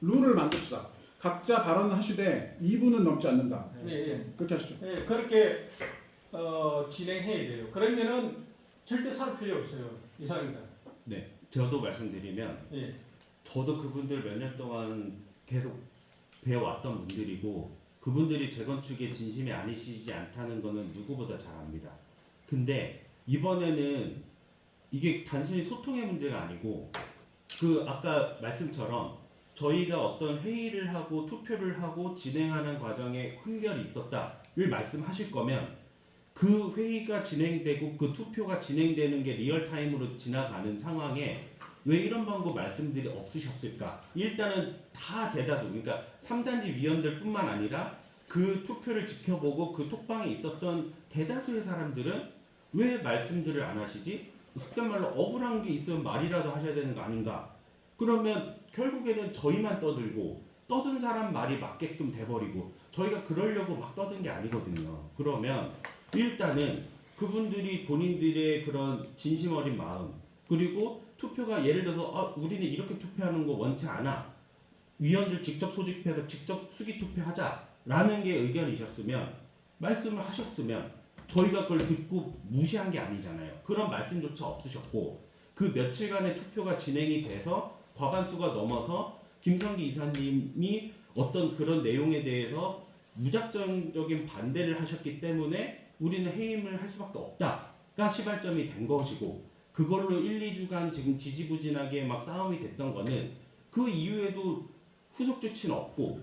룰을 만듭시다. 각자 발언을 하시되 2분은 넘지 않는다. 예. 그렇게 하시죠. 예, 그렇게 진행해야 돼요. 그러면은 절대 살 필요 없어요. 이상입니다. 네 저도 말씀드리면 예. 저도 그분들 몇 년 동안 계속 배워왔던 분들이고 그분들이 재건축에 진심이 아니시지 않다는 거는 누구보다 잘 압니다. 근데 이번에는 이게 단순히 소통의 문제가 아니고 그 아까 말씀처럼 저희가 어떤 회의를 하고 투표를 하고 진행하는 과정에 훈결이 있었다를 말씀하실 거면 그 회의가 진행되고 그 투표가 진행되는 게 리얼타임으로 지나가는 상황에 왜 이런 방법 말씀들이 없으셨을까? 일단은 다 대다수, 그러니까 3단지 위원들 뿐만 아니라 그 투표를 지켜보고 그 톡방에 있었던 대다수의 사람들은 왜 말씀들을 안 하시지? 속된 말로 억울한 게 있으면 말이라도 하셔야 되는 거 아닌가? 그러면 결국에는 저희만 떠들고 떠든 사람 말이 맞게끔 돼버리고 저희가 그러려고 막 떠든 게 아니거든요. 그러면 일단은 그분들이 본인들의 그런 진심 어린 마음 그리고 투표가 예를 들어서 우리는 이렇게 투표하는 거 원치 않아. 위원들 직접 소집해서 직접 수기 투표하자라는 게 의견이셨으면 말씀을 하셨으면 저희가 그걸 듣고 무시한 게 아니잖아요. 그런 말씀조차 없으셨고 그 며칠간의 투표가 진행이 돼서 과반수가 넘어서 김성기 이사님이 어떤 그런 내용에 대해서 무작정적인 반대를 하셨기 때문에 우리는 해임을 할 수밖에 없다가 시발점이 된 것이고 그걸로 1, 2주간 지금 지지부진하게 막 싸움이 됐던 거는 그 이후에도 후속 조치는 없고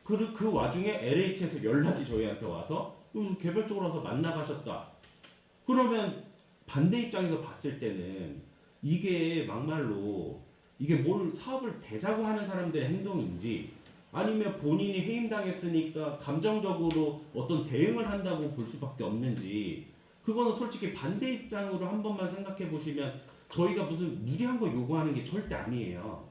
그 와중에 LH에서 연락이 저희한테 와서 개별적으로 와서 만나가셨다. 그러면 반대 입장에서 봤을 때는 이게 막말로 이게 뭘 사업을 대자고 하는 사람들의 행동인지 아니면 본인이 해임당했으니까 감정적으로 어떤 대응을 한다고 볼 수밖에 없는지 그거는 솔직히 반대 입장으로 한 번만 생각해 보시면 저희가 무슨 무리한 거 요구하는 게 절대 아니에요.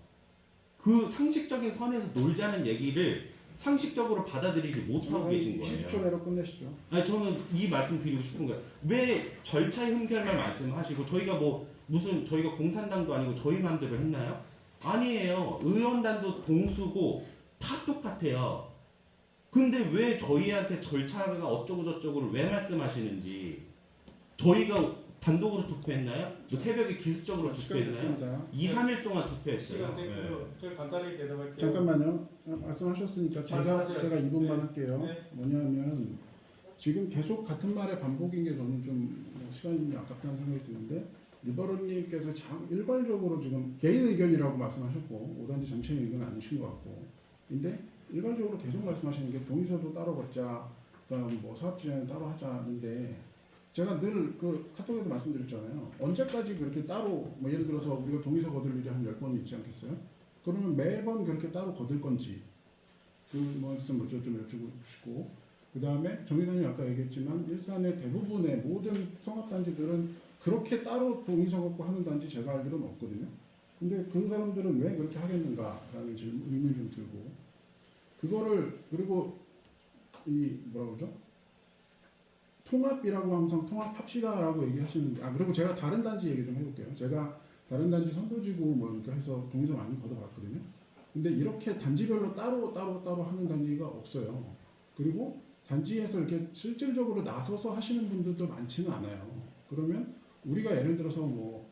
그 상식적인 선에서 놀자는 얘기를 상식적으로 받아들이지 못하고 계신 거예요. 10초 내로 끝내시죠. 아니 저는 이 말씀 드리고 싶은 거예요. 왜 절차에 흠결만 말씀하시고 저희가 뭐 무슨 저희가 공산당도 아니고 저희 마음대로 했나요? 아니에요. 의원단도 동수고 다 똑같아요. 근데 왜 저희한테 절차가 어쩌고 저쩌고를 왜 말씀하시는지 저희가 단독으로 투표했나요? 뭐 새벽에 기습적으로 시간 투표했나요? 됐습니다. 2, 3일 동안 투표했어요. 시간 됐고요. 제가 간단하게 대답할게요. 잠깐만요. 말씀하셨으니까 말씀하세요. 제가 2분만 네. 할게요. 네. 뭐냐면 지금 계속 같은 말의 반복인 게 저는 좀 시간이 아깝다는 생각이 드는데 리버럴님께서 일괄적으로 지금 개인 의견이라고 말씀하셨고 5단지 전체의 의견은 아니신 것 같고 근데 일괄적으로 계속 말씀하시는 게 동의서도 따로 걷자 그다음 뭐 사업지원 따로 하자는데 제가 늘 그 카톡에도 말씀드렸잖아요. 언제까지 그렇게 따로 뭐 예를 들어서 우리가 동의서 거둘 일이 한 10번 있지 않겠어요? 그러면 매번 그렇게 따로 거둘 건지 그 말씀 먼저 좀 여쭈고 그 다음에 정의사님 아까 얘기했지만 일산의 대부분의 모든 성합단지들은 그렇게 따로 동의서 걷고 하는 단지 제가 알기로는 없거든요. 근데 그 사람들은 왜 그렇게 하겠는가라는 의문이 좀 들고 그거를 그리고 이 뭐라 그러죠? 통합이라고 항상 통합합시다라고 얘기하시는데 그리고 제가 다른 단지 얘기 좀 해볼게요. 제가 다른 단지 선도지구 뭐 이렇게 해서 동의서 많이 걷어봤거든요. 근데 이렇게 단지별로 따로 하는 단지가 없어요. 그리고 단지에서 이렇게 실질적으로 나서서 하시는 분들도 많지는 않아요. 그러면 우리가 예를 들어서 뭐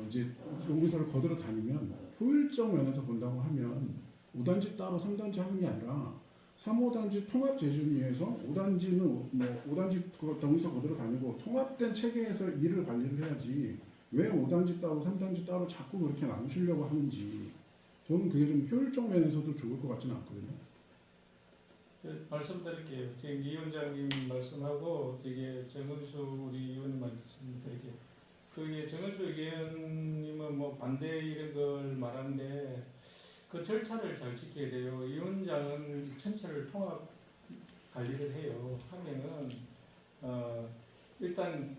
이제 동의서를 거들어 다니면 효율적 면에서 본다고 하면 5단지 따로 3단지 하는 게 아니라 3, 5단지 통합 재준위에서 5단지는 뭐 5단지 동의서 거들어 다니고 통합된 체계에서 일을 관리를 해야지 왜 5단지 따로 3단지 따로 자꾸 그렇게 나누시려고 하는지 저는 그게 좀 효율적 면에서도 좋을 것 같지는 않거든요. 말씀드릴게요. 지금 이 위원장님 말씀하고 이게 정은수 우리 의원님 말씀드릴게요. 그게 정은수 의원님은 뭐 반대 이런 걸 말하는데 그 절차를 잘 지켜야 돼요. 이 위원장은 전체를 통합 관리를 해요. 하면은 일단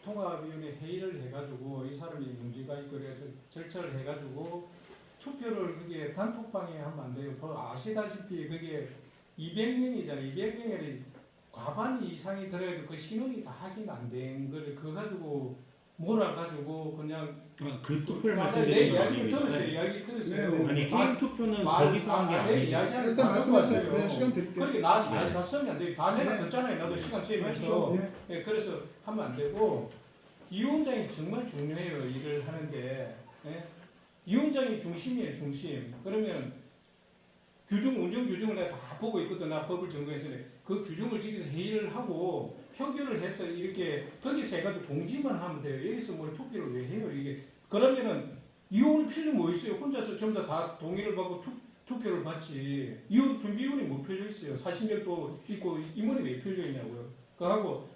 통합위원회 회의를 해가지고 이 사람이 문제가 있고 그래서 절차를 해가지고 투표를 그게 단톡방에 하면 안 돼요. 아시다시피 그게 200명이잖아요. 200명이 과반 이상이 들어가도 그 신원이 다 확인 안 된 거를 그거 가지고 몰아가지고 그냥 그 투표를 내 말씀드리는 거 이야기를 아닙니까? 들었어요. 이야기 들었어요. 네, 네. 아니 게임 투표는 거기서 한 게 아니에요. 이야기하는 일단 거 말씀하세요. 봤어요. 네, 시간 드릴게요. 그러니까 나다 쓰면 안 돼요. 다 내가 네. 듣잖아요. 나도 시간 하십시오. 채우면서. 예. 예, 그래서 하면 안 되고 이 위원장이 정말 중요해요. 일을 하는데 예? 이 위원장이 중심이에요. 중심. 그러면 운영 규정을 내가 다 보고 있거든. 나 법을 전공해서 그 규정을 지켜서 회의를 하고 표결을 해서 이렇게 거기서 해가지고 공지만 하면 돼요. 여기서 뭘 투표를 왜 해요? 이게 그러면은 이혼 필요 뭐 있어요? 혼자서 전부 다 동의를 받고 투표를 받지. 이혼 준비위원이 뭐 필요 있어요? 40명도 있고 임원이 왜 필요 있냐고요. 그하고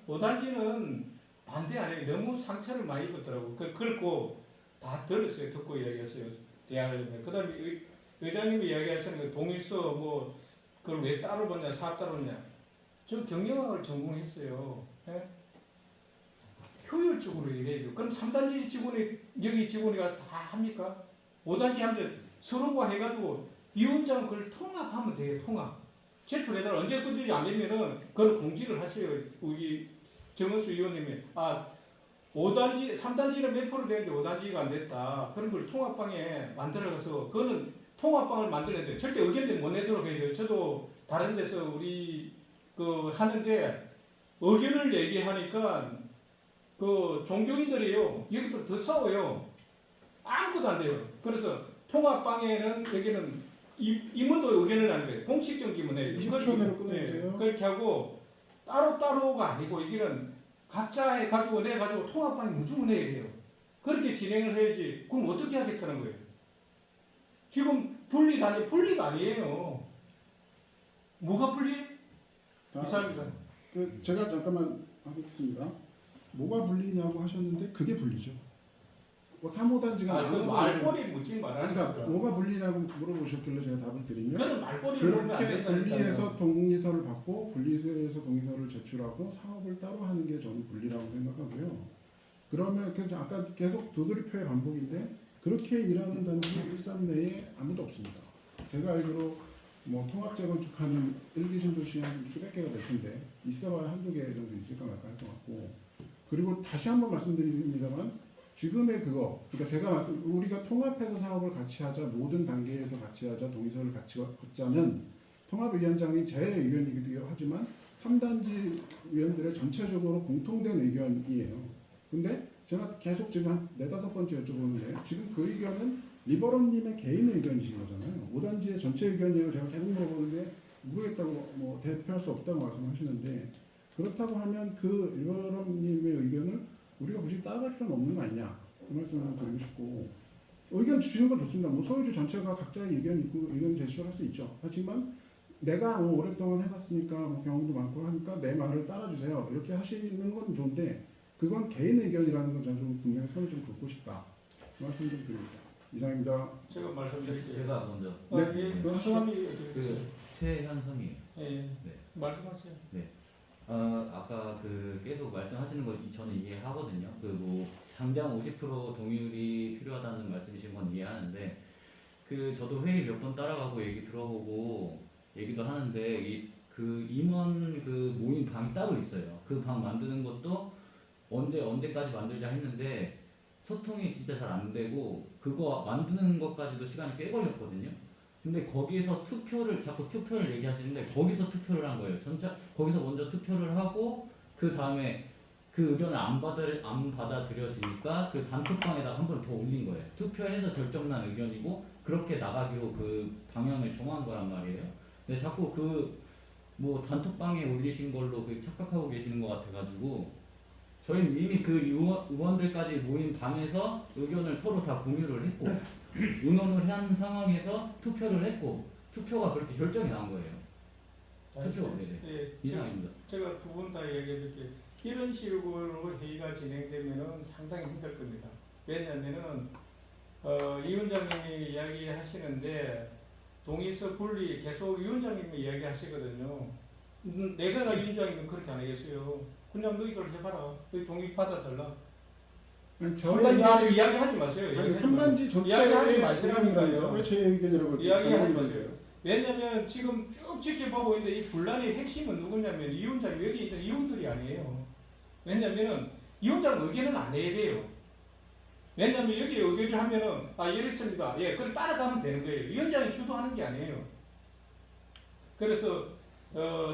5단지는 반대 안 해요. 너무 상처를 많이 입었더라고. 그렇고 다 들었어요. 듣고 이야기했어요. 대화를. 그다음에 의장님이 이야기하시는 그 동의서 뭐 그걸 왜 따로 받냐, 사업 따로 받냐. 저 경영학을 전공했어요. 예? 효율적으로 일해야 돼요. 그럼 3단지 직원이 여기 직원이가 다 합니까? 5단지 하면 서로가 해가지고 이 위원장은 그걸 통합하면 돼요. 통합. 제출해달라. 언제 끝인지 안 되면은 그걸 공지를 하세요. 우리 정은수 의원님이 5단지, 3단지는 몇 프로 되는데 5단지가 안 됐다. 그런 걸 통합방에 만들어가서 그거는 통합방을 만들어야 돼요. 절대 의견을 못 내도록 해야 돼요. 저도 다른 데서 우리 하는데 의견을 얘기하니까 그 종교인들이요. 여기도 더 싸워요. 아무것도 안 돼요. 그래서 통합방에는 여기는 임원도 의견을 내는 거예요. 공식적 임원이에요. 20초 내로 끝내주세요. 그렇게 하고 따로따로가 아니고 여기는 각자 해가지고 내가지고 통합방에 무조건 내야 돼요. 그렇게 진행을 해야지. 그럼 어떻게 하겠다는 거예요? 지금 분리가 아니에요. 뭐가 분리해? 이상합니다. 제가 잠깐만 하겠습니다. 뭐가 분리냐고 하셨는데 그게 분리죠. 뭐 3, 5단지가 그 말꼬리 묻지 말라니까. 그러니까 뭐가 분리냐고 물어보셨길래 제가 답을 드리면 그런 말꼬리 묻으면 안 그렇게 된다니까요. 분리해서 동의서를 받고 분리해서 동의서를 제출하고 사업을 따로 하는 게 저는 분리라고 생각하고요. 그러면 그래서 아까 계속 도돌이표의 반복인데 그렇게 일하는 단지 일산 내에 아무도 없습니다. 제가 알기로 뭐 통합 재건축하는 일기 신도시 한 수백 개가 될 텐데 있어봐야 한두 개 정도 있을까 말까 할 것 같고, 그리고 다시 한번 말씀드립니다만 지금의 그거, 그러니까 제가 우리가 통합해서 사업을 같이 하자, 모든 단계에서 같이 하자, 동의서를 같이 걷자는 통합위원장이 제 의견이기도 하지만 3단지 위원들의 전체적으로 공통된 의견이에요. 근데 제가 계속 지금 한 4-5번째 여쭤보는데 지금 그 의견은 리버런님의 개인 의견이신 거잖아요. 5단지의 전체 의견이에요. 제가 계속 물어보는데 모르겠다고, 뭐 대표할 수 없다고 말씀하시는데, 그렇다고 하면 그 리버런님의 의견을 우리가 굳이 따라갈 필요는 없는 거 아니냐, 그 말씀을 드리고 싶고, 의견 주시는 건 좋습니다. 뭐 소유주 전체가 각자의 의견이 있고 의견 제시를 할 수 있죠. 하지만 내가 뭐 오랫동안 해봤으니까 뭐 경험도 많고 하니까 내 말을 따라주세요, 이렇게 하시는 건 좋은데 그건 개인 의견이라는 건 저는 좀 분명히 선을 좀 긋고 싶다, 그 말씀 좀 드립니다. 이상입니다. 제가 말씀드릴게요. 제가 먼저 예, 수함이 그 최현성이 예, 네. 말씀하세요. 아까 그 계속 말씀하시는 거 저는 이해하거든요. 그 뭐 상장 50% 동의율이 필요하다는 말씀이신 건 이해하는데, 그 저도 회의 몇 번 따라가고 얘기 들어보고 얘기도 하는데 그 임원 그 모임 방이 따로 있어요. 그 방 만드는 것도 언제까지 만들자 했는데 소통이 진짜 잘 안 되고 그거 만드는 것까지도 시간이 꽤 걸렸거든요. 근데 거기서 자꾸 투표를 얘기하시는데 거기서 투표를 한 거예요. 거기서 먼저 투표를 하고 그 다음에 그 의견을 안 받아들여지니까 그 단톡방에다가 한 번 더 올린 거예요. 투표해서 결정난 의견이고 그렇게 나가기로 그 방향을 정한 거란 말이에요. 근데 자꾸 그 뭐 단톡방에 올리신 걸로 그 착각하고 계시는 것 같아가지고, 저희는 이미 그 의원들까지 모인 방에서 의견을 서로 다 공유를 했고 의논을 한 상황에서 투표를 했고 투표가 그렇게 결정이 난 거예요. 투표가 예, 이상입니다. 제가 두 분 다 얘기해 드릴게요. 이런 식으로 회의가 진행되면은 상당히 힘들 겁니다. 왜냐면은 이 위원장님이 이야기하시는데 동의서 분리 계속 위원장님이 이야기하시거든요. 내가 위원장이면 그렇게 안 하겠어요. 그냥 너희들 해봐라. 너희 동의 받아달라. 저희 이야기하지 마세요. 아니 3단지 이야기하지 전체의 마시라니까요. 의견이라니까요. 왜 제 의견이라고 이야기하지 마세요. 왜냐면 지금 쭉 지켜보고 있는데 이 분란의 핵심은 누구냐면 이 위원장이 여기 있는 위원들이 아니에요. 왜냐면은 이 위원장 의견은 안 내야 돼요. 왜냐면 여기 의결을 하면은 이랬습니다. 예, 그걸 따라가면 되는 거예요. 위원장이 주도하는 게 아니에요. 그래서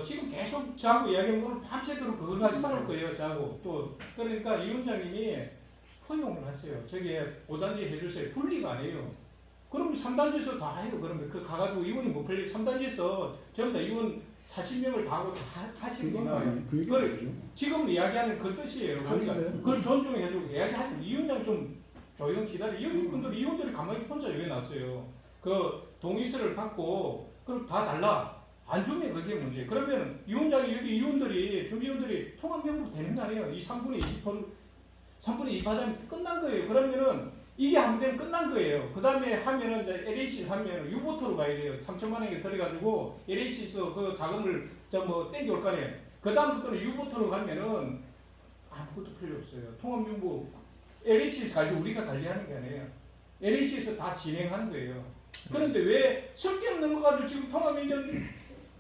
지금 계속 저하고 이야기하면 오늘 밤새도록 그걸 가지고 싸울 거예요. 저하고 또 그러니까 이 위원장님이 허용을 하세요. 저기 5단지 해주세요. 분리가 아니에요. 그럼 3단지에서 다 해요. 그러면 그 가가지고 의원이 못 풀리 3단지에서 전부 다 의원 40명을 다 하고 다 하시니까 그걸 지금 이야기하는 그 뜻이에요. 그러니까 그걸 존중해주고 이야기하지. 위원장 좀 조용 기다려. 여기 분들 의원들이 가만히 혼자 왜 놨어요? 그 동의서를 받고 그럼 다 달라. 안 주면 그게 문제예요. 그러면 위원장이 여기 준비위원들이 통합 명부로 되는 거 아니에요? 3분의 2 받으면 끝난 거예요. 그러면은 이게 안 되면 끝난 거예요. 그 다음에 하면은 이제 LH에서 하면 유보터로 가야 돼요. 3천만 원에 들어가지고 LH에서 그 자금을 땡겨올 거 아니에요. 그 다음부터는 유보터로 가면은 아무것도 필요 없어요. 통합 명부 LH에서 관리 우리가 관리하는 게 아니에요. LH에서 다 진행하는 거예요. 그런데 왜 쓸데없는 거 가지고 지금 통합위원장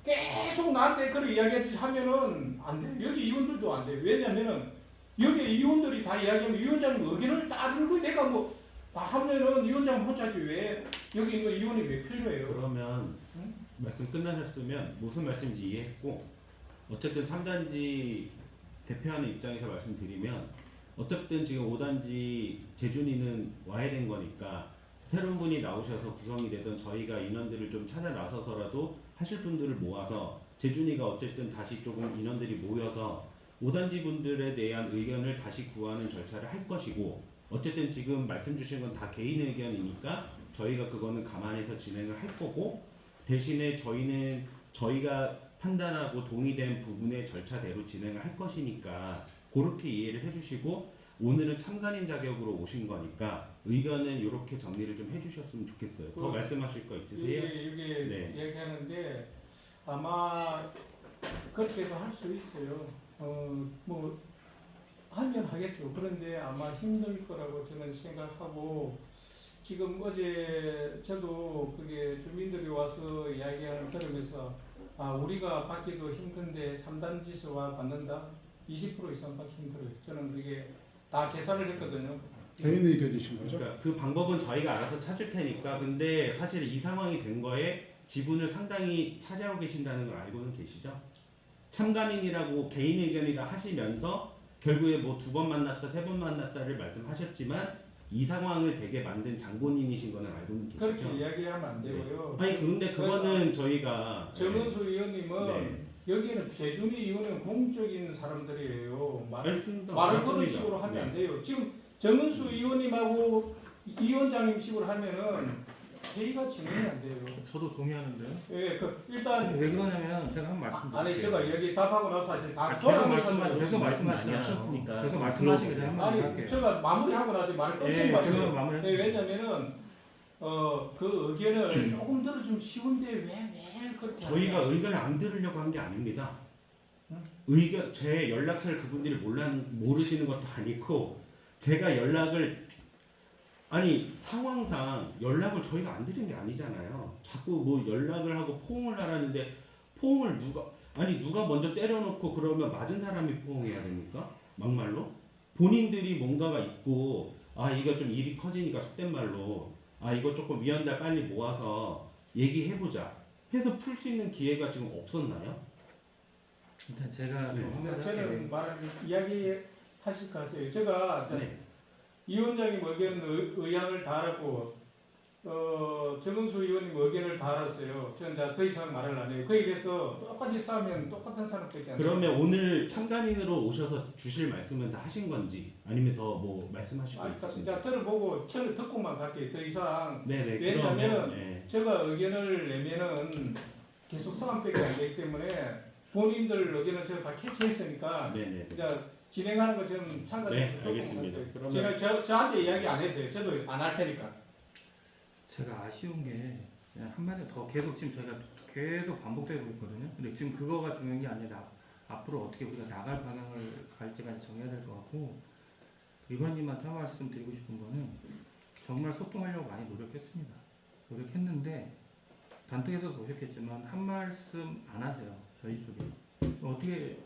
계속 나한테 그런 이야기하듯이 하면은 안 돼요. 여기 의원들도 안 돼요. 왜냐면은 여기 의원들이 다 이야기하면 위원장님 의견을 따르는 거 내가 뭐 다 하면은 위원장 혼자지 왜 여기 있는 의원이 왜 필요해요? 그러면 말씀 끝나셨으면 무슨 말씀인지 이해했고, 어쨌든 3단지 대표하는 입장에서 말씀드리면 어쨌든 지금 5단지 재준이는 와야 된 거니까 새로운 분이 나오셔서 구성이 되던 저희가 인원들을 좀 찾아 나서서라도 하실 분들을 모아서 재준이가 어쨌든 다시 조금 인원들이 모여서 5단지 분들에 대한 의견을 다시 구하는 절차를 할 것이고, 어쨌든 지금 말씀 주신 건 다 개인 의견이니까 저희가 그거는 감안해서 진행을 할 거고, 대신에 저희는 저희가 판단하고 동의된 부분의 절차대로 진행을 할 것이니까 그렇게 이해를 해주시고, 오늘은 참관인 자격으로 오신 거니까 의견은 이렇게 정리를 좀 해주셨으면 좋겠어요. 더 말씀하실 거 있으세요? 이게 얘기하는데 아마 그렇게도 할 수 있어요. 뭐 하면 하겠죠. 그런데 아마 힘들 거라고 저는 생각하고, 지금 어제 저도 그게 주민들이 와서 이야기하는 걸 들으면서 우리가 받기도 힘든데 3단 지수와 받는다 20% 이상 받기 힘들어요. 저는 그게 다 계산을 했거든요. 개인 의견이신 거죠? 그러니까 그 방법은 저희가 알아서 찾을 테니까. 근데 사실 이 상황이 된 거에 지분을 상당히 차지하고 계신다는 걸 알고는 계시죠? 참가민이라고 개인 의견이라 하시면서 결국에 뭐 2번 만났다, 3번 만났다를 말씀하셨지만 이 상황을 되게 만든 장본인이신 거는 알고는 계시죠? 그렇게 이야기하면 안 되고요. 아니 근데 그거는 저희가 정은수 의원님은 네. 여기는 최준희 의원은 공적인 사람들이에요. 알겠습니다. 말을 그런 맞습니다. 식으로 하면 안 네. 돼요. 지금 정은수 의원님하고 이 위원장님 식으로 하면은 회의가 진행이 안 돼요. 저도 동의하는데요. 예, 일단 왜 그러냐면 제가 한 말씀 드릴게요. 아니 제가 여기 답하고 나서 사실 다 계속 돌아가면서 계속 말씀 많이 말씀하시잖아요. 하셨으니까 계속 좀 말씀하시기 전에 들어보세요. 한마디 아니 할게요. 제가 마무리하고 나서 말을 끊지 예, 마세요. 그거 마무리. 네, 왜냐면은 그 의견을 조금 들어주면 쉬운데 왜 매일 그렇게 저희가 하냐. 의견을 안 들으려고 한 게 아닙니다. 응? 의견 제 연락처를 그분들이 모르시는 것도 아니고 제가 연락을 아니 상황상 연락을 저희가 안 드린 게 아니잖아요. 자꾸 뭐 연락을 하고 포옹을 하라는데 포옹을 누가 먼저 때려놓고 그러면 맞은 사람이 포옹해야 됩니까? 막말로? 본인들이 뭔가가 있고 이거 좀 일이 커지니까 속된 말로 이거 조금 위원들 빨리 모아서 얘기해보자 해서 풀 수 있는 기회가 지금 없었나요? 일단 제가 네. 한마디 저는 할게요. 말을 이야기하실 것 같아요. 제가 네. 이 위원장님 의향을 다 알았고 정은수 의원님 의견을 다 알았어요. 저는 더 이상 말을 안 해요. 거기에 대해서 똑같이 싸우면 똑같은 사람밖에 안 돼요. 그러면 오늘 참관인으로 오셔서 주실 말씀은 다 하신 건지 아니면 더 뭐 말씀하시고 있으신지? 자 들어보고 저는 듣고만 갈게요. 더 이상 네네. 왜냐하면은 그러면 네. 제가 의견을 내면은 계속 싸움밖에 안 되기 때문에 본인들 의견은 제가 다 캐치했으니까 네네. 이제 진행하는 거 저는 참가. 네, 알겠습니다. 그러면- 제가 저한테 이야기 안 해도 돼요. 저도 안 할 테니까. 제가 아쉬운 게 그냥 한마디 더 계속 지금 저희가 계속 반복되고 있거든요. 근데 지금 그거가 중요한 게 아니라 앞으로 어떻게 우리가 나갈 방향을 갈지가 정해야 될 것 같고 이번님한테 한 말씀 드리고 싶은 거는 정말 소통하려고 많이 노력했습니다. 노력했는데 단톡에서 보셨겠지만 한 말씀 안 하세요. 저희 쪽에 어떻게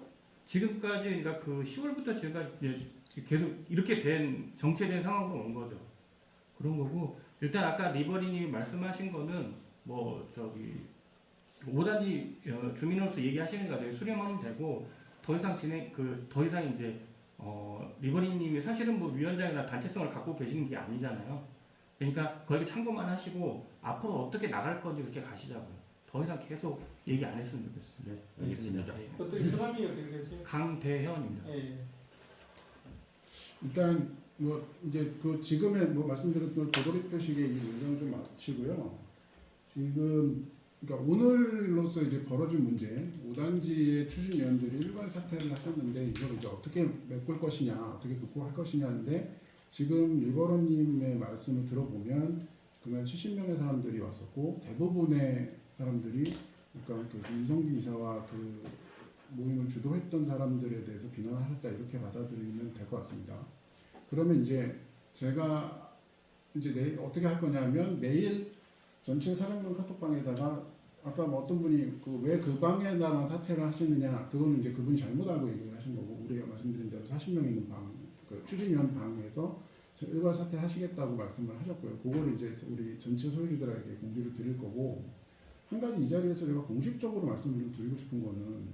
지금까지 그러니까 그 10월부터 지금까지 계속 이렇게 된 정체된 상황으로 온 거죠. 그런 거고 일단 아까 리버리님이 말씀하신 거는 뭐 저기 5단지 주민으로서 얘기하시는 거 저희 수렴하면 되고 더 이상 더 이상 이제 리버리님이 사실은 뭐 위원장이나 단체성을 갖고 계시는 게 아니잖아요. 그러니까 거기 참고만 하시고 앞으로 어떻게 나갈 건지 그렇게 가시자고요. 더 이상 계속 얘기 안 했으면 좋겠습니다. 네, 알겠습니다. 네. 어떻게 성함이 어떻게 되세요? 강대현입니다. 예. 일단 뭐 이제 그 지금의 뭐 말씀드렸던 도돌이 표식의 이 문제는 좀 마치고요. 지금 그러니까 오늘로서 이제 벌어진 문제, 5단지의 추진위원들이 일괄 사퇴를 하셨는데 이걸 이제 어떻게 메꿀 것이냐, 어떻게 극복할 것이냐인데 지금 유거론님의 말씀을 들어보면 그날 70명의 사람들이 왔었고 대부분의 사람들이 그러니까 그 임성기 이사와 그 모임을 주도했던 사람들에 대해서 비난하셨다 이렇게 받아들이면 될 것 같습니다. 그러면 이제 제가 이제 내일 어떻게 할 거냐면 내일 전체 400명 카톡방에다가 아까 뭐 어떤 분이 왜 그 방에다만 사퇴를 하시느냐 그거는 이제 그분이 잘못 알고 얘기를 하신 거고 우리가 말씀드린 대로 40명 있는 방, 그 추진위원 방에서 일괄 사퇴하시겠다고 말씀을 하셨고요. 그거를 이제 우리 전체 소유주들에게 공지를 드릴 거고 한 가지 이 자리에서 제가 공식적으로 말씀을 좀 드리고 싶은 거는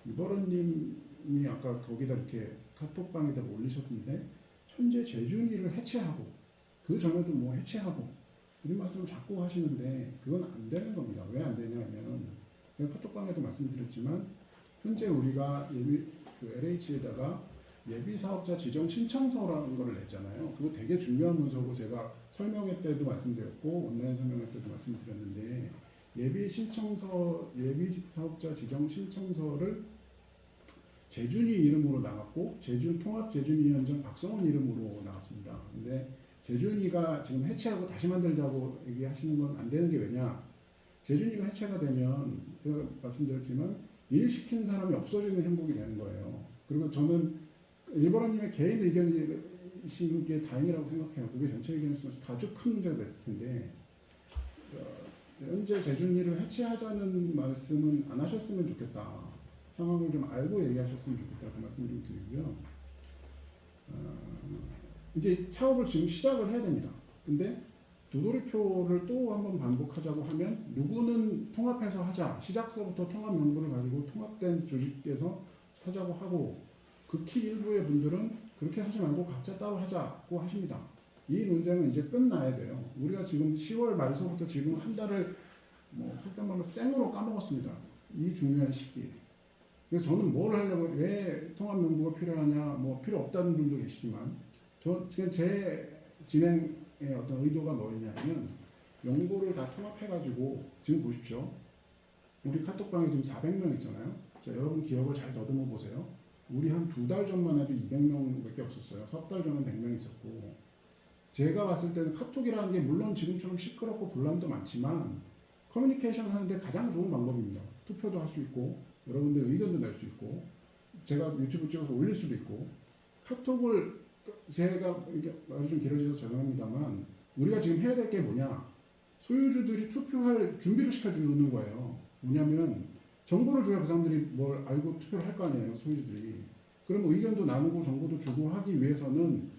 이버런님이 아까 거기다 이렇게 카톡방에다 올리셨는데 현재 재준이를 해체하고 그 전에도 뭐 해체하고 이런 말씀을 자꾸 하시는데 그건 안 되는 겁니다. 왜 안 되냐면 제가 카톡방에도 말씀드렸지만 현재 우리가 LH에다가 예비사업자 지정 신청서라는 거를 냈잖아요. 그거 되게 중요한 문서고 제가 설명회 때도 말씀드렸고 온라인 설명회 때도 말씀드렸는데 예비사업자 지정 신청서를 재준이 이름으로 나갔고 통합재준위원장 박성훈 이름으로 나왔습니다. 근데 재준이가 지금 해체하고 다시 만들자고 얘기하시는 건 안 되는 게 왜냐? 재준이가 해체가 되면 제가 말씀드렸지만 일 시키는 사람이 없어지는 행복이 되는 거예요. 그리고 저는 일본어님의 개인 의견이 하시는 게 다행이라고 생각해요. 그게 전체 의견이었으면 아주 큰 문제가 됐을 텐데 현재 재준이를 해체하자는 말씀은 안 하셨으면 좋겠다. 상황을 좀 알고 얘기하셨으면 좋겠다. 그 말씀 좀 드리고요. 이제 사업을 지금 시작을 해야 됩니다. 근데 도돌이표를 또 한번 반복하자고 하면 누구는 통합해서 하자. 시작서부터 통합 명부를 가지고 통합된 조직에서 하자고 하고 극히 일부의 분들은 그렇게 하지 말고 각자 따로 하자고 하십니다. 이 논쟁은 이제 끝나야 돼요. 우리가 지금 10월 말서부터 지금 한 달을 뭐 속된 말로 생으로 까먹었습니다. 이 중요한 시기에. 그래서 저는 뭘 하려고 왜 통합 명부가 필요하냐 뭐 필요 없다는 분도 계시지만 저 지금 제 진행의 어떤 의도가 뭐였냐면 명부를 다 통합해가지고 지금 보십시오. 우리 카톡방에 지금 400명 있잖아요. 자, 여러분 기억을 잘 더듬어 보세요. 우리 한 2달 전만 해도 200명밖에 없었어요. 석 달 전은 100명 있었고 제가 봤을 때는 카톡이라는 게 물론 지금처럼 시끄럽고 분란도 많지만 커뮤니케이션 하는데 가장 좋은 방법입니다. 투표도 할 수 있고 여러분들 의견도 낼 수 있고 제가 유튜브 찍어서 올릴 수도 있고 카톡을 제가 이게 말이 좀 길어져서 죄송합니다만 우리가 지금 해야 될 게 뭐냐 소유주들이 투표할 준비를 시켜주는 거예요. 뭐냐면 정보를 줘야 그 사람들이 뭘 알고 투표를 할 거 아니에요. 소유주들이. 그럼 의견도 나누고 정보도 주고 하기 위해서는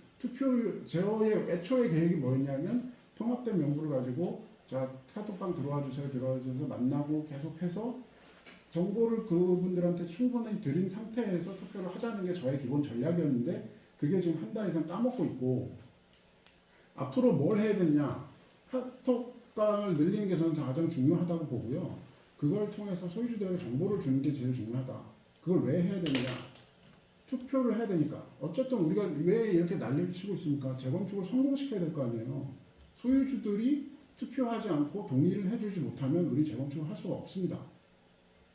저의 애초의 계획이 뭐였냐면 통합된 명부를 가지고 자 카톡방 들어와 주세요 만나고 계속해서 정보를 그분들한테 충분히 드린 상태에서 투표를 하자는 게 저의 기본 전략이었는데 그게 지금 한 달 이상 까먹고 있고 앞으로 뭘 해야 되냐 카톡방을 늘리는 게 저는 가장 중요하다고 보고요. 그걸 통해서 소유주들에게 정보를 주는 게 제일 중요하다. 그걸 왜 해야 되느냐? 투표를 해야 되니까. 어쨌든 우리가 왜 이렇게 난리를 치고 있습니까? 재건축을 성공시켜야 될 거 아니에요. 소유주들이 투표하지 않고 동의를 해주지 못하면 우리 재건축을 할 수가 없습니다.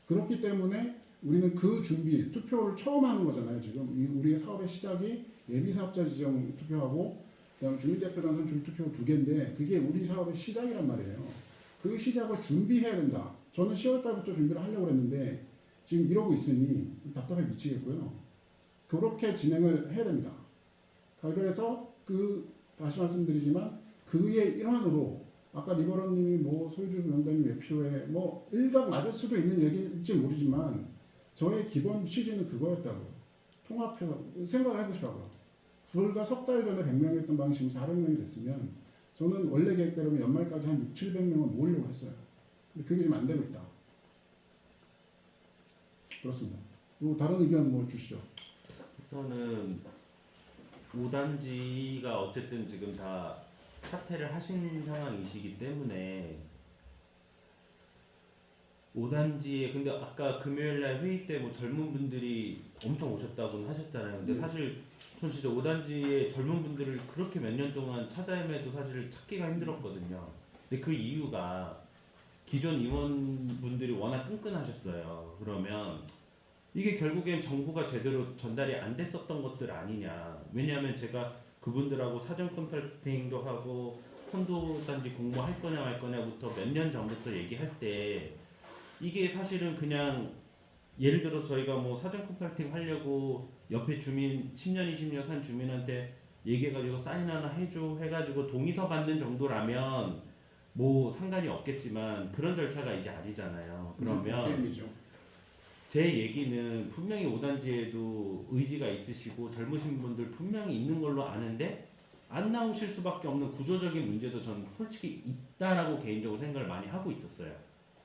그렇기 때문에 우리는 그 준비, 투표를 처음 하는 거잖아요. 지금 우리의 사업의 시작이 예비사업자 지정 투표하고 그다음 주민대표단 선출 투표 2개인데 그게 우리 사업의 시작이란 말이에요. 그 시작을 준비해야 된다. 저는 10월 달부터 준비를 하려고 했는데 지금 이러고 있으니 답답해 미치겠고요. 그렇게 진행을 해야 됩니다. 그래서 다시 말씀드리지만 그의 일환으로 아까 리버런님이 뭐 소유주 명단이 왜 필요해 뭐 일각 맞을 수도 있는 얘기일지 모르지만 저의 기본 취지는 그거였다고요. 통합해서 생각을 해보시라고요. 불과 석 달 전에 100명이었던 방이 지금 400명이 됐으면 저는 원래 계획대로 연말까지 한 6, 700명을 모으려고 했어요. 근데 그게 지금 안 되고 있다. 그렇습니다. 그리고 다른 의견 뭐 주시죠. 우선은 5단지가 어쨌든 지금 다 사퇴를 하신 상황이시기 때문에 5단지에 근데 아까 금요일날 회의 때 뭐 젊은 분들이 엄청 오셨다고는 하셨잖아요. 근데 사실 전 진짜 5단지에 젊은 분들을 그렇게 몇 년 동안 찾아 헤매도 사실 찾기가 힘들었거든요. 근데 그 이유가 기존 임원분들이 워낙 끈끈하셨어요. 그러면 이게 결국엔 정보가 제대로 전달이 안 됐었던 것들 아니냐. 왜냐하면 제가 그분들하고 사전 컨설팅도 하고 선도단지 공모할 거냐 말 거냐부터 몇 년 전부터 얘기할 때 이게 사실은 그냥 예를 들어 저희가 뭐 사전 컨설팅 하려고 옆에 주민 10년 20년 산 주민한테 얘기해가지고 사인 하나 해줘 해가지고 동의서 받는 정도라면 뭐 상관이 없겠지만 그런 절차가 이제 아니잖아요. 그러면 제 얘기는 분명히 5단지에도 의지가 있으시고 젊으신 분들 분명히 있는 걸로 아는데 안 나오실 수밖에 없는 구조적인 문제도 저는 솔직히 있다라고 개인적으로 생각을 많이 하고 있었어요.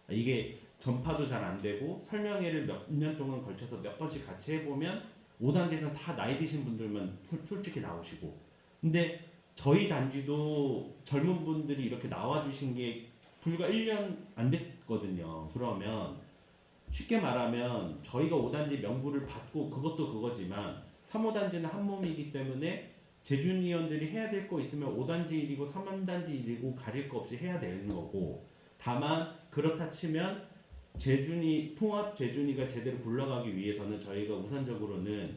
이게 전파도 잘 안 되고 설명회를 몇 년 동안 걸쳐서 몇 번씩 같이 해보면 5단지에서는 다 나이 드신 분들만 솔직히 나오시고 근데 저희 단지도 젊은 분들이 이렇게 나와주신 게 불과 1년 안 됐거든요. 그러면 쉽게 말하면 저희가 5단지 명부를 받고 그것도 그거지만 3호단지는 한 몸이기 때문에 재준위원들이 해야 될 거 있으면 5단지 일이고 3단지 일이고 가릴 거 없이 해야 되는 거고 다만 그렇다 치면 통합 재준위가 제대로 굴러가기 위해서는 저희가 우선적으로는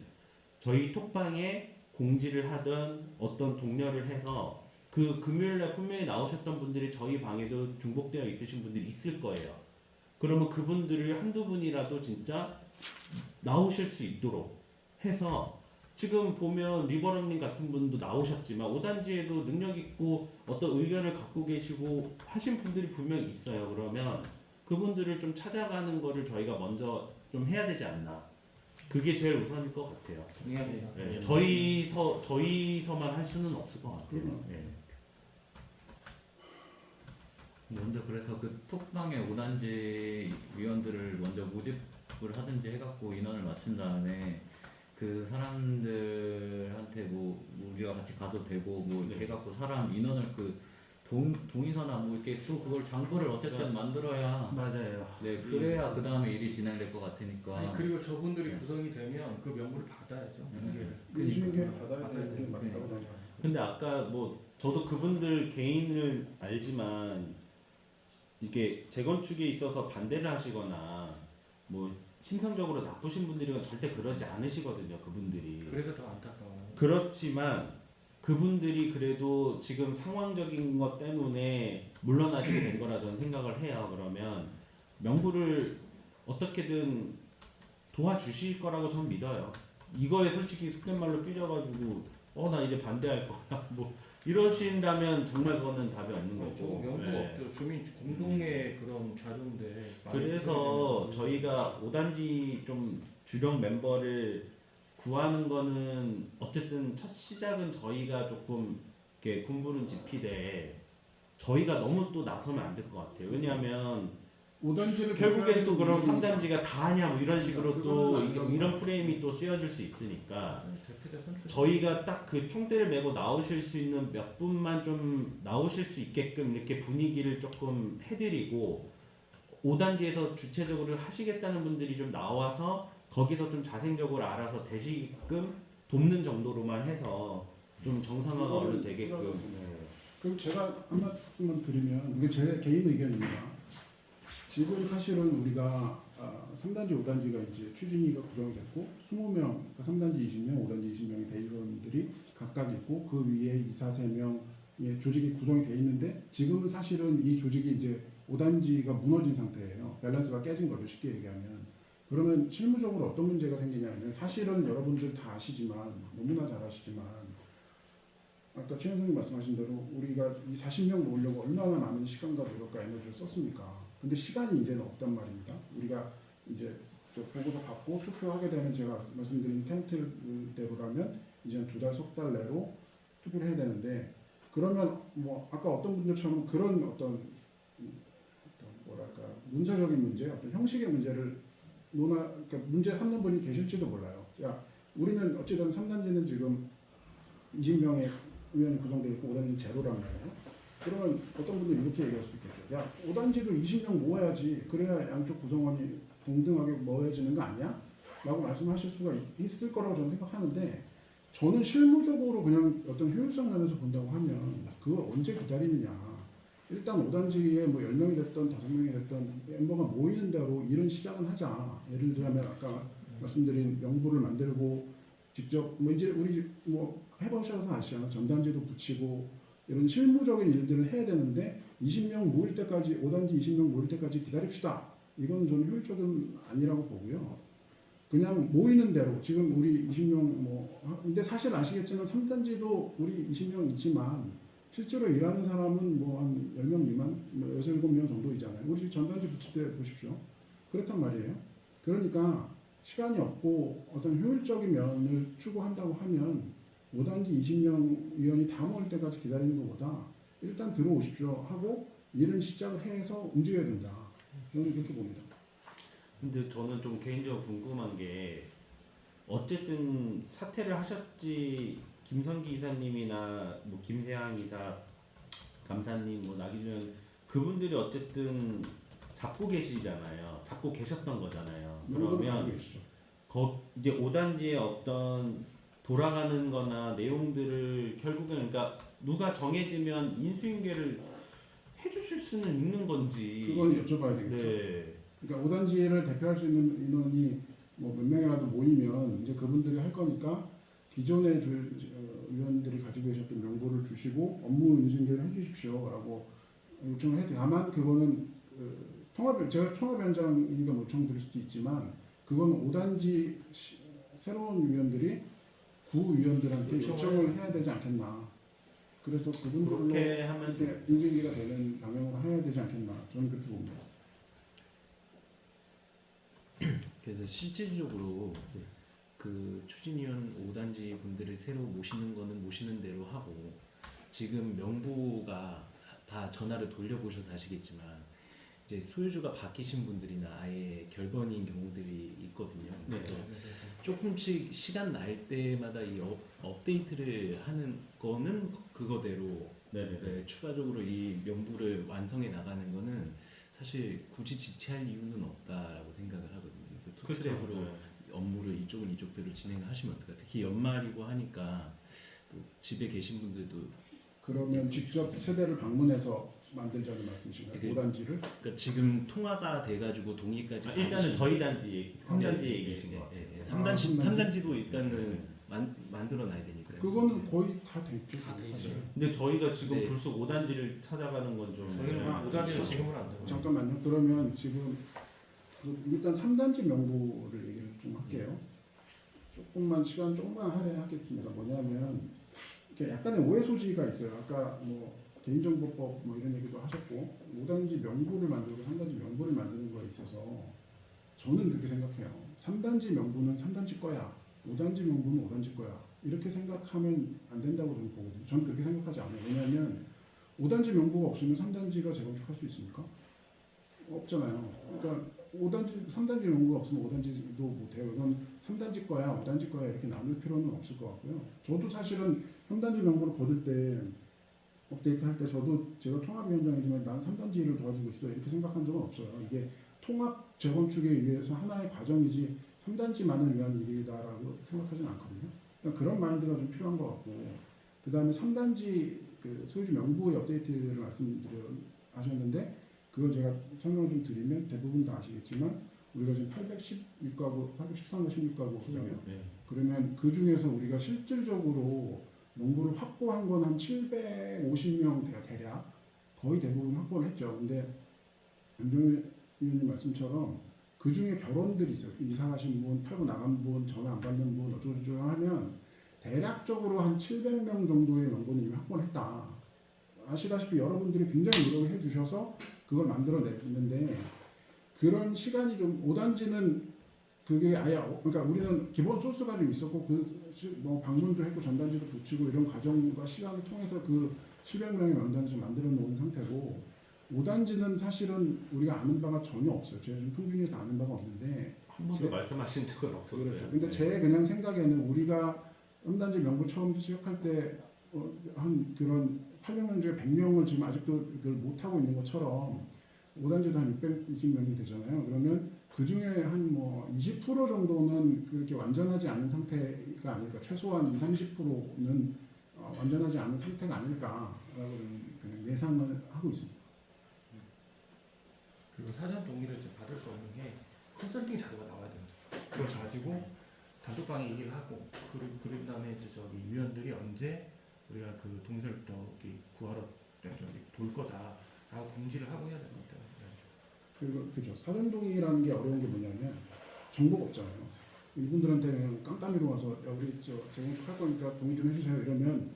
저희 톡방에 공지를 하던 어떤 독려를 해서 그 금요일날 분명히 나오셨던 분들이 저희 방에도 중복되어 있으신 분들이 있을 거예요. 그러면 그분들을 한두 분이라도 진짜 나오실 수 있도록 해서 지금 보면 리버런님 같은 분도 나오셨지만 5단지에도 능력 있고 어떤 의견을 갖고 계시고 하신 분들이 분명히 있어요. 그러면 그분들을 좀 찾아가는 거를 저희가 먼저 좀 해야 되지 않나. 그게 제일 우선일 것 같아요. 동의합니다. 네, 저희서만 할 수는 없을 것 같아요. 네. 먼저 그래서 그 톡방에 5단지 위원들을 먼저 모집을 하든지 해갖고 인원을 맞춘 다음에 그 사람들한테 뭐 우리가 같이 가도 되고 뭐 이렇게 해갖고 사람 인원을 그 동의서나 뭐 이렇게 또 그걸 장부를 어쨌든 만들어야 맞아요. 네 그래야 그 다음에 일이 진행될 것 같으니까. 아니, 그리고 저분들이 구성이 되면 그 명부를 받아야죠. 인수인계 받아야 되는 게 맞다고 생각해요. 근데 아까 뭐 저도 그분들 개인을 알지만 이게 재건축에 있어서 반대를 하시거나 뭐 심성적으로 나쁘신 분들이건 절대 그러지 않으시거든요. 그분들이. 그래서 더 안타까워요. 그렇지만 그분들이 그래도 지금 상황적인 것 때문에 물러나시게 된 거라 저는 생각을 해요. 그러면 명부를 어떻게든 도와주실 거라고 저는 믿어요. 이거에 솔직히 속된 말로 삐져가지고 나 이제 반대할 거야 뭐 이러신다면 정말 그거는 답이 없는 거고. 명부가 네. 없죠. 주민 공동의 그런 자료인데. 그래서 저희가 5단지 좀 주력 멤버를 구하는 거는 어쨌든 첫 시작은 저희가 조금 이렇게 군부른 지피되 저희가 너무 또 나서면 안 될 것 같아요. 왜냐하면 5단지를 결국엔 또 그럼 3단지가 다 하냐 뭐 이런 식으로 그러니까 또 그거는 아니고. 이런 프레임이 또 씌워질 수 있으니까 대표자 선출. 저희가 딱 그 총대를 메고 나오실 수 있는 몇 분만 좀 나오실 수 있게끔 이렇게 분위기를 조금 해드리고 5단지에서 주체적으로 하시겠다는 분들이 좀 나와서 거기서 좀 자생적으로 알아서 되시게끔 돕는 정도로만 해서 좀 정상화가 얼른 되게끔. 네. 그럼 제가 한 말씀만 드리면 이게 제 개인 의견입니다. 지금 사실은 우리가 3단지, 5단지가 이제 추진위가 구성이 됐고 20명, 그러니까 3단지 20명, 5단지 20명의 대의원들이 각각 있고 그 위에 2, 4, 3명의 조직이 구성이 돼 있는데 지금은 사실은 이 조직이 이제 5단지가 무너진 상태예요. 밸런스가 깨진 거죠, 쉽게 얘기하면. 그러면 실무적으로 어떤 문제가 생기냐면 사실은 여러분들 다 아시지만 너무나 잘 아시지만 아까 최 선생님 말씀하신 대로 우리가 이 40명 모으려고 얼마나 많은 시간과 노력과 에너지를 썼습니까? 근데 시간이 이제는 없단 말입니다. 우리가 이제 또 보고서 받고 투표하게 되면 제가 말씀드린 템플대로라면 이제 2달, 석 달 내로 투표를 해야 되는데 그러면 뭐 아까 어떤 분들처럼 그런 어떤 뭐랄까 문서적인 문제, 어떤 형식의 문제를 그러니까 문제 삼는 분이 계실지도 몰라요. 자, 우리는 어쨌든 3단지는 지금 20명의 의원이 구성되어 있고 5단지는 제로란 말이에요. 그러면 어떤 분들이 이렇게 얘기할 수도 있겠죠. 야, 5단지도 20명 모아야지. 그래야 양쪽 구성원이 동등하게 모여지는 거 아니야? 라고 말씀하실 수가 있을 거라고 저는 생각하는데 저는 실무적으로 그냥 어떤 효율성 면에서 본다고 하면 그걸 언제 기다리느냐. 일단 5단지에 뭐 10명이 됐던 5명이 됐던 멤버가 모이는 대로 일은 시작은 하자. 예를 들면 아까 말씀드린 명부를 만들고 직접 뭐 이제 우리 뭐 해보셔서 아시잖아요. 전단지도 붙이고 이런 실무적인 일들을 해야 되는데 20명 모일 때까지 5단지 20명 모일 때까지 기다립시다. 이건 저는 효율적은 아니라고 보고요. 그냥 모이는 대로 지금 우리 20명 뭐 근데 사실 아시겠지만 3단지도 우리 20명 있지만 실제로 일하는 사람은 뭐 한 10명 미만, 뭐 6, 7명 정도이잖아요. 우리 전단지 붙일 때 보십시오. 그렇단 말이에요. 그러니까 시간이 없고 어떤 효율적인 면을 추구한다고 하면 5단지 20명 위원이 다 모일 때까지 기다리는 것보다 일단 들어오십시오 하고 일을 시작을 해서 움직여야 된다. 저는 그렇게 봅니다. 근데 저는 좀 개인적으로 궁금한 게 어쨌든 사퇴를 하셨지 김성기 이사님이나 뭐 김세양 이사 감사님 뭐 나기준 그분들이 어쨌든 잡고 계시잖아요. 잡고 계셨던 거잖아요. 그러면 이제 5단지의 어떤 돌아가는 거나 내용들을 결국은 그러니까 누가 정해지면 인수인계를 해주실 수는 있는 건지 그건 여쭤봐야 되겠죠. 네. 그러니까 5단지를 대표할 수 있는 인원이 뭐 몇 명이라도 모이면 이제 그분들이 할 거니까 기존의 위원들이 가지고 계셨던 명부를 주시고 업무 인수인계를 해주십시오라고 요청을 해도 다만 그거는 제가 통합위원장이니까 요청드릴 수도 있지만 그건 5단지 새로운 위원들이 부위원들한테 요청을 요청을 해야 되지 않겠나. 그래서 그분들로 그렇게 하면 이렇게 인증기가 되는 방향으로 해야 되지 않겠나. 저는 그렇게 봅니다. 그래서 실질적으로 그 추진위원 5단지 분들을 새로 모시는 거는 모시는 대로 하고 지금 명부가 다 전화를 돌려보셔서 아시겠지만 이제 소유주가 바뀌신 분들이나 아예 결번인 경우들이 있거든요. 그래서 조금씩 시간 날 때마다 이 업데이트를 하는 거는 그거대로 네네네. 네, 추가적으로 이 명부를 완성해 나가는 거는 사실 굳이 지체할 이유는 없다라고 생각을 하거든요. 그래서 투트랙으로 네. 업무를 이쪽은 이쪽대로 진행하시면 어떨까? 특히 연말이고 하니까 또 집에 계신 분들도 그러면 직접 세대를 방문해서 만들자는 말씀이신가요? 이게- 5단지를? 그러니까 지금 통화가 돼가지고 동의까지 일단은 저희 단지 3단지 얘기신 것 같아요. 3단지, 아, 3단지도 일단은 만들어 놔야 되니까. 그거는 거의 다 됐죠. 다 돼 사실. 있어요. 근데 저희가 지금 네. 불쑥 5단지를 찾아가는 건 좀 저희는 아, 5단지는 그렇죠. 지금은 안 되고. 잠깐만요. 그러면 지금 일단 3단지 명부를 얘기를 좀 할게요. 조금만 시간 조금만 할애하겠습니다. 뭐냐면 이렇게 약간의 오해 소지가 있어요. 아까 뭐 개인정보법 뭐 이런 얘기도 하셨고 5단지 명부를 만들고 3단지 명부를 만드는 거에 있어서 저는 그렇게 생각해요. 3단지 명부는 3단지 거야. 5단지 명부는 5단지 거야. 이렇게 생각하면 안 된다고 저는 보거든요. 저는 그렇게 생각하지 않아요. 왜냐하면 5단지 명부가 없으면 3단지가 재건축할 수 있습니까? 없잖아요. 그러니까 5단지, 3단지 명부가 없으면 5단지도 못해요. 이건 3단지 거야, 5단지 거야 이렇게 나눌 필요는 없을 것 같고요. 저도 사실은 3단지 명부를 거둘 때 업데이트 할 때 저도 제가 통합위원장이지만 난 3단지를 도와주고 있어 이렇게 생각한 적은 없어요. 이게 통합 재건축에 의해서 하나의 과정이지 3단지만을 위한 일이다라고 생각하지는 않거든요. 그러니까 그런 마인드가 좀 필요한 것 같고 그 다음에 3단지 그 소유주 명부의 업데이트를 하셨는데 그걸 제가 설명을 좀 드리면 대부분 다 아시겠지만 우리가 지금 816가구, 813가 16가구잖아요. 네. 그러면 그 중에서 우리가 실질적으로 농구를 확보한 건 한 750명 대략 거의 대부분 확보를 했죠. 근데 윤정희 의원님 말씀처럼 그 중에 결혼들이 있어요. 이사 가신 분, 팔고 나간 분, 전화 안 받는 분 어쩌고저쩌고 하면 대략적으로 한 700명 정도의 명분을 이미 확보를 했다. 아시다시피 여러분들이 굉장히 노력을 해주셔서 그걸 만들어냈는데 그런 시간이 좀 5단지는 그게 아예 그러니까 우리는 기본 소스가 좀 있었고 그 뭐 방문도 했고 전단지도 붙이고 이런 과정과 시간을 통해서 그 700명의 명단을 만들어 놓은 상태고 5단지는 사실은 우리가 아는 바가 전혀 없어요. 제가 지금 통준위에서 아는 바가 없는데 한 번도 말씀하신 적은 없었어요. 그렇죠. 근데 네. 제 그냥 생각에는 우리가 3단지 명부 처음 시작할 때 한 그런 800명 중에 100명을 지금 아직도 그걸 못하고 있는 것처럼 5단지도 한 620명이 되잖아요. 그러면 그 중에 한 뭐 20% 정도는 그렇게 완전하지 않은 상태가 아닐까. 최소한 20-30%는 완전하지 않은 상태가 아닐까라고 그냥 예상을 하고 있습니다. 그리고 사전 동의를 이제 받을 수 없는 게 컨설팅 자료가 나와야 됩니다. 그걸 가지고 단톡방에 얘기를 하고 그런 다음에 이제 저기 위원들이 언제 우리가 그 동의서를 저기 구하러 저기 돌 거다라고 공지를 하고 해야 될 것 같아요. 그리고 그죠. 사전 동의라는 게 어려운 게 뭐냐면 정보가 없잖아요. 이분들한테 그냥 깜깜이로 와서 야 우리 저 재건축할 거니까 동의 좀 해주세요 이러면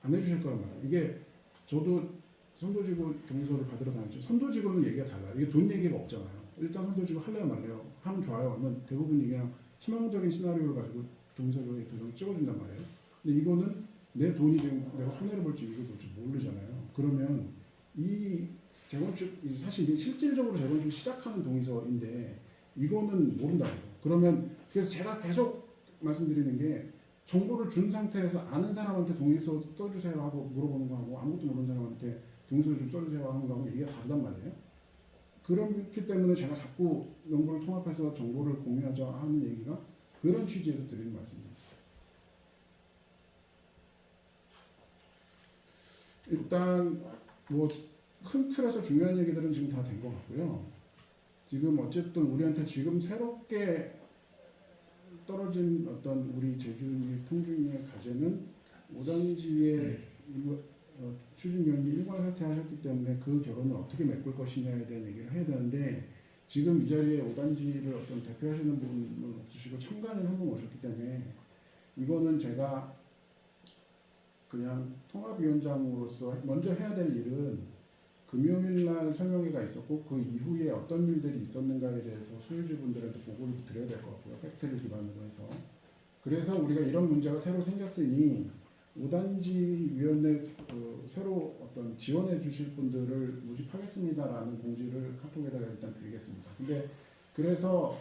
안 해주실 거란 말이에요. 이게 저도 선도지구 동의서를 받으러 다녔죠. 선도지구는 얘기가 달라요. 이게 돈 얘기가 없잖아요. 일단 선도지구 할래요 말래요 하면 좋아요. 하면 대부분 그냥 희망적인 시나리오를 가지고 동의서를 도장 찍어준단 말이에요. 근데 이거는 내 돈이 지금 내가 손해를 볼지 이걸 볼지 모르잖아요. 그러면 이 재건축 사실 이게 실질적으로 재건축 시작하는 동의서인데 이거는 모른다는 거예요. 그러면 그래서 제가 계속 말씀드리는 게 정보를 준 상태에서 아는 사람한테 동의서 써주세요 하고 물어보는 거하고 아무것도 모르는 사람한테 동의서 좀 써주세요 하는 거하고 얘기가 다르단 말이에요. 그렇기 때문에 제가 자꾸 명부를 통합해서 정보를 공유하자 하는 얘기가 그런 취지에서 드리는 말씀입니다. 일단 뭐 큰 틀에서 중요한 얘기들은 지금 다 된 것 같고요. 지금 어쨌든 우리한테 지금 새롭게 떨어진 어떤 우리 제주의 통준위의 과제는 5단지의 추진위원이 일괄 사퇴하셨기 때문에 그 결혼을 어떻게 메꿀 것이냐에 대한 얘기를 해야 되는데 지금 이 자리에 5단지를 어떤 대표하시는 분은 없으시고 참관인 한 분 오셨기 때문에 이거는 제가 그냥 통합위원장으로서 먼저 해야 될 일은 금요일 날 설명회가 있었고 그 이후에 어떤 일들이 있었는가에 대해서 소유주분들한테 보고를 드려야 될 것 같고요. 팩트를 기반으로 해서. 그래서 우리가 이런 문제가 새로 생겼으니 5단지 위원회 새로 어떤 지원해 주실 분들을 모집하겠습니다라는 공지를 카톡에다가 일단 드리겠습니다. 근데 그래서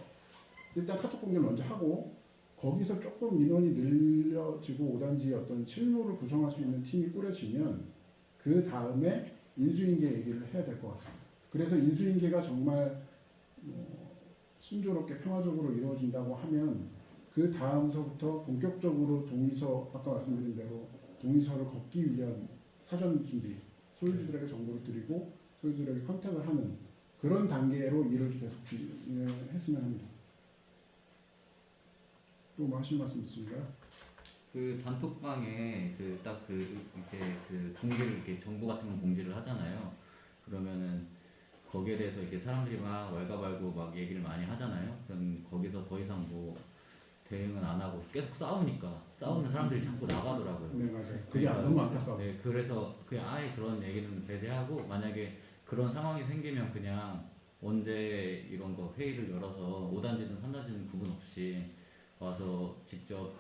일단 카톡 공지를 먼저 하고 거기서 조금 인원이 늘려지고 5단지의 어떤 실무를 구성할 수 있는 팀이 꾸려지면 그 다음에 인수인계 얘기를 해야 될 것 같습니다. 그래서 인수인계가 정말 순조롭게 평화적으로 이루어진다고 하면 그 다음서부터 본격적으로 동의서 아까 말씀드린 대로 동의서를 걷기 위한 사전 준비, 소유주들에게 정보를 드리고 소유주들에게 컨택을 하는 그런 단계로 일을 계속 진행했으면 합니다. 또 뭐 하실 말씀 있습니까? 그 단톡방에 그 딱 그 이렇게 그 공지를 이렇게 정보 같은 거 공지를 하잖아요. 그러면은 거기에 대해서 이렇게 사람들이 막 왈가왈부 막 얘기를 많이 하잖아요. 그럼 거기서 더 이상 뭐 대응은 안 하고 계속 싸우니까 싸우는 사람들이 자꾸 나가더라고요. 네 맞아요. 그게 너무 안타까워요. 네, 그래서 그냥 아예 그런 얘기는 배제하고 만약에 그런 상황이 생기면 그냥 언제 이런 거 회의를 열어서 5단지든 3단지든 구분 없이 와서 직접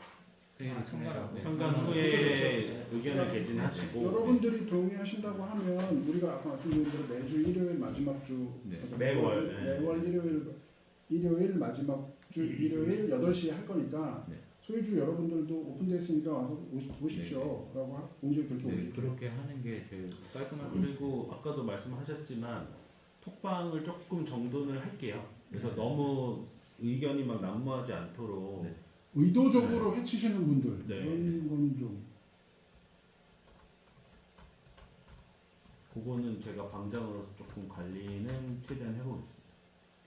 회의를 참가하고. 평가 후에 의견을 개진하시고 여러분들이 동의하신다고 하면 우리가 아까 말씀드린 대로 매주 일요일 마지막 주 네. 매월, 네. 매월 일요일 마지막 주 일요일 8시에 할 거니까 네. 소유주 여러분들도 오픈되어 있으니까 와서 보십시오라고 공지를 그렇게 네, 올릴게요. 그렇게 하는 게 제일 깔끔할 것 그리고 아까도 말씀하셨지만 톡방을 조금 정돈을 할게요. 그래서 네. 너무 의견이 막 난무하지 않도록 네. 의도적으로 해치시는 분들 네. 그런 건 좀 그거는 제가 방장으로서 조금 관리는 최대한 해보겠습니다.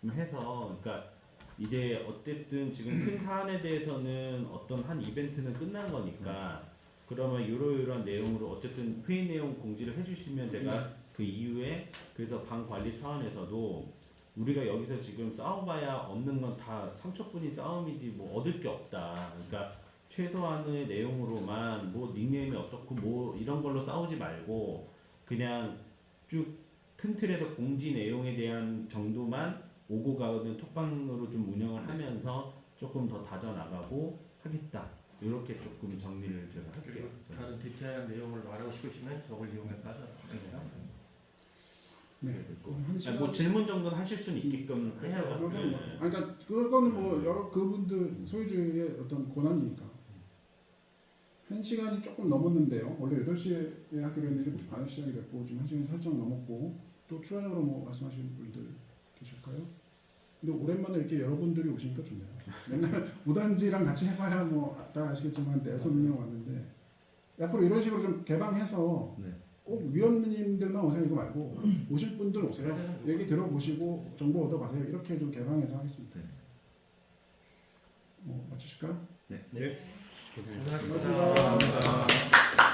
좀 해서 그러니까 이제 어쨌든 지금 큰 사안에 대해서는 어떤 한 이벤트는 끝난 거니까 그러면 이러이러한 내용으로 어쨌든 회의 내용 공지를 해주시면 제가 그 이후에 그래서 방 관리 차원에서도 우리가 여기서 지금 싸워봐야 얻는 건 다 상처뿐인 싸움이지 뭐 얻을 게 없다. 그러니까 최소한의 내용으로만 뭐 닉네임이 어떻고 뭐 이런 걸로 싸우지 말고 그냥 쭉 큰 틀에서 공지 내용에 대한 정도만 오고 가는 톡방으로 좀 운영을 하면서 조금 더 다져나가고 하겠다. 이렇게 조금 정리를 제가 할게요. 다른 디테일한 내용을 말하고 싶으시면 저걸 이용해서 하셔도 됩니다. 네. 한 시간 뭐 질문 정도는 하실 수는 있게끔 그렇죠. 해야죠. 그거는 뭐, 네. 그러니까 그거는 뭐 여러 그분들 소유주의 어떤 권한이니까. 1시간이 조금 넘었는데요. 원래 8시에 하기로 했는데 7시 반에 시작이 됐고 지금 1시간이 살짝 넘었고 또 추가적으로 뭐 말씀하시는 분들 계실까요? 근데 오랜만에 이렇게 여러분들이 오시니까 좋네요. 맨날 5단지랑 같이 해봐야 뭐 다 아시겠지만 6명 왔는데 앞으로 이런 식으로 좀 개방해서 네. 꼭 위원님들만 오세요 이거 말고 오실 분들 오세요. 얘기 들어보시고 정보 얻어가세요. 이렇게 좀 개방해서 하겠습니다. 네. 뭐 맞추실까요? 네. 네. 고생하셨습니다. 고맙습니다.